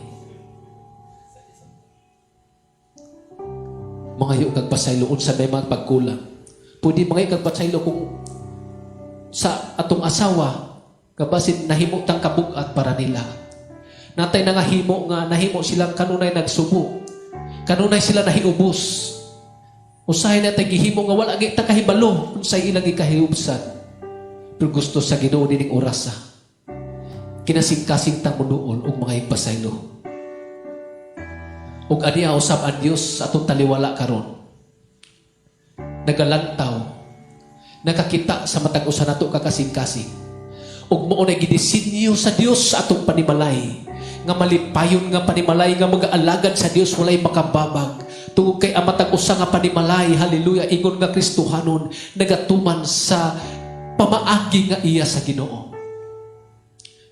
Speaker 1: Mangayo kag pasaylo unsa may mga pagkulang. Pwede mga ikagpatsaylo kung sa atong asawa kabasin nahimo tang kabugat para nila. Natay na nga himo nga nahimo silang kanunay nagsubo. Kanunay sila nahiubos. Usahay na gihimo nga wala gyud ta kahibalo unsay ilang gikahilubsan. Pero gusto sa Ginoo dining orasa. Kinasing-kasing tang muduol og mga igpasaylo. Ug aniya usab ang Dios atong taliwala karon. Nagalantaw, nakakita sa matag usa nato kakasing-kasing. Ug mao na gidisenyo sa Dios sa atong panimalay nga malipayon nga panimalay nga mag-aalagad sa Dios walay makababag. Tungod kay ang matag usa nga panimalay, haleluya, ingon nga Kristohanon nagatuman sa pamaagi nga iya sa Ginoo.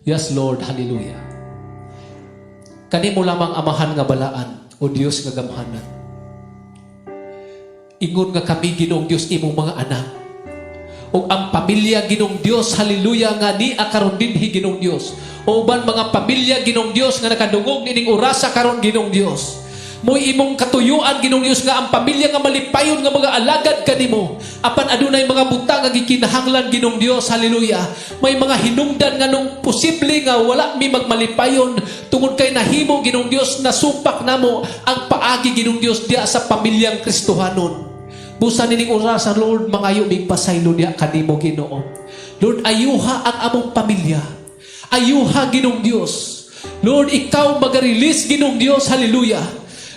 Speaker 1: Yes, Lord, haleluya. Kanimo lamang amahan nga balaan o Dios nga gamhanan. Ingon nga kami Ginoong Dios imong mga anak. O ang pamilya Ginoong Dios, haleluya, nga ni akaron dinhi Ginoong Dios. O uban mga pamilya Ginoong Dios nga nakadungog nining orasa karon Ginoong Dios. Mo'y imong katuyuan Ginoong Dios nga ang pamilya nga malipayon nga mga alagad kanimo. Apan adunay mga butang nga gikinahanglan Ginoong Dios, haleluya. May mga hinungdan nga nung posible nga wala mi magmalipayon tungod kay nahimo Ginoong Dios nasumpak namo ang paagi Ginoong Dios diya sa pamilyang Kristohanon. Busa nining orasa, Lord, mangayo mig pasaylo diha kanimo Ginoo. Lord, ayuha ang among pamilya. Ayuha Ginoong Dios. Lord, ikaw mag-release Ginoong Dios, haleluya.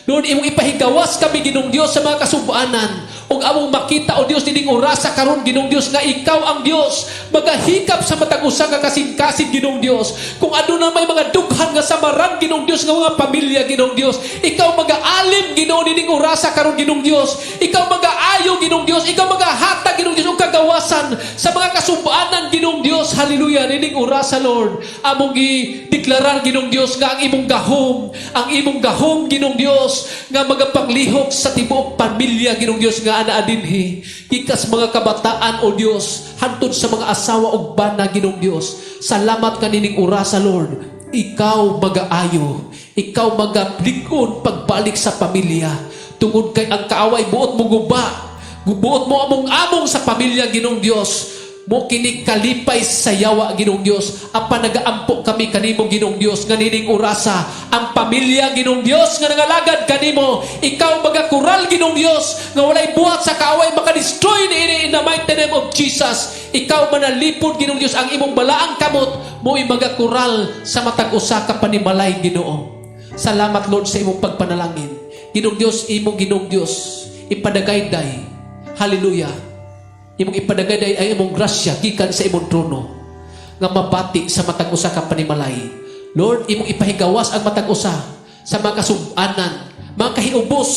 Speaker 1: Lord, imong ipahigawas kami Ginoong Dios sa mga kasubuanan. Ug among makita o Dios dining orasa karon Ginoong Dios nga ikaw ang Dios magahikap sa matag usa nga kasing-kasing Ginoong Dios. Kung aduna may mga dughan nga samaran Ginoong Dios nga mga pamilya Ginoong Dios, ikaw mag-aalim Ginoo dining orasa karon Ginoong Dios. Ikaw mag-aayo Ginoong Dios, ikaw magahatag Ginoong Dios og kagawasan sa mga kasubuanan Ginoong Dios. Hallelujah. Dining orasa Lord, among gideklarar Ginoong Dios nga ang imong gahom Ginoong Dios nga magapanglihok sa tibuok pamilya Ginoong Dios nga ana dinhi gikas mga kabataan o Dios hantod sa mga asawa ug bana Ginoong Dios. Salamat kanining orasa Lord. Ikaw mag-aayo, ikaw magaplikon pagbalik sa pamilya tungod kay ang kaaway buot mo gubuot mo among sa pamilya Ginoong Dios. Mo kini kalipay sa yawa Ginoong Dios. Apan nagaampo kami kanimo Ginoong Dios nga nining orasa ang pamilya Ginoong Dios nga nangalagad kanimo. Ikaw magakural Ginoong Dios nga walay buhat sa kaaway maka-destroy ni in the mighty name of Jesus. Ikaw manalipod Ginoong Dios ang imong balaang kamot mo'y magakural sa matag usa ka panimalay Ginoo. Salamat Lord sa imong pagpanalangin. Ginoong Dios, imong Ginoong Dios. ipadagayday, hallelujah, imong ipadagayday ay imong grasya gikan sa imong trono nga mabati sa matag usa ka panimalay. Lord, imong ipahigawas ang matag usa sa mga kasub-anan, mga kahiubos,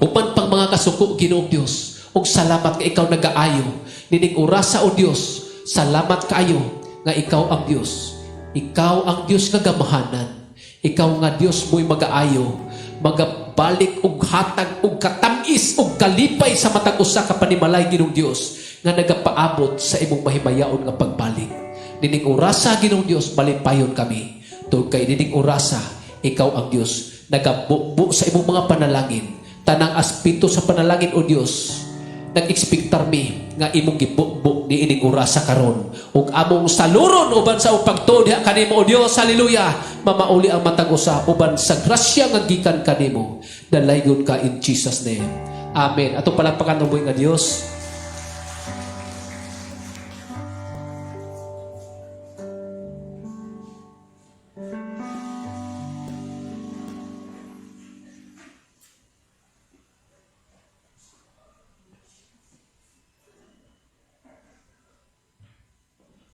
Speaker 1: upan pang mga kasuko, Ginoong Dios. Og salamat nga ikaw nagaayo nining orasa, o Dios. Salamat kaayo nga ikaw ang Dios. Ikaw ang Dios nga gamahanan. Ikaw nga Dios mo'y magaayo, magabalik og hatag og katamis og kalipay sa matag usa ka panimalay, Ginoong Dios, nga nagapaabot sa imong mahimayaon nga pagbalik. Nining orasa, Ginoong Dios, malipayon kami. Tungod kay nining orasa, ikaw ang Dios, nagabubo sa imong mga panalangin. Tanang aspito sa panalangin, o Dios, nag-expectar mi nga imong gibubo ni ining orasa karon. Ug among saluron uban sa pagtuon kanimo, o Dios, hallelujah, mamauli ang matag usa uban sa grasya nga gikan kanimo. Dalaygon ka in Jesus name. Amen. Ato palagpakan ng buhay nga Dios.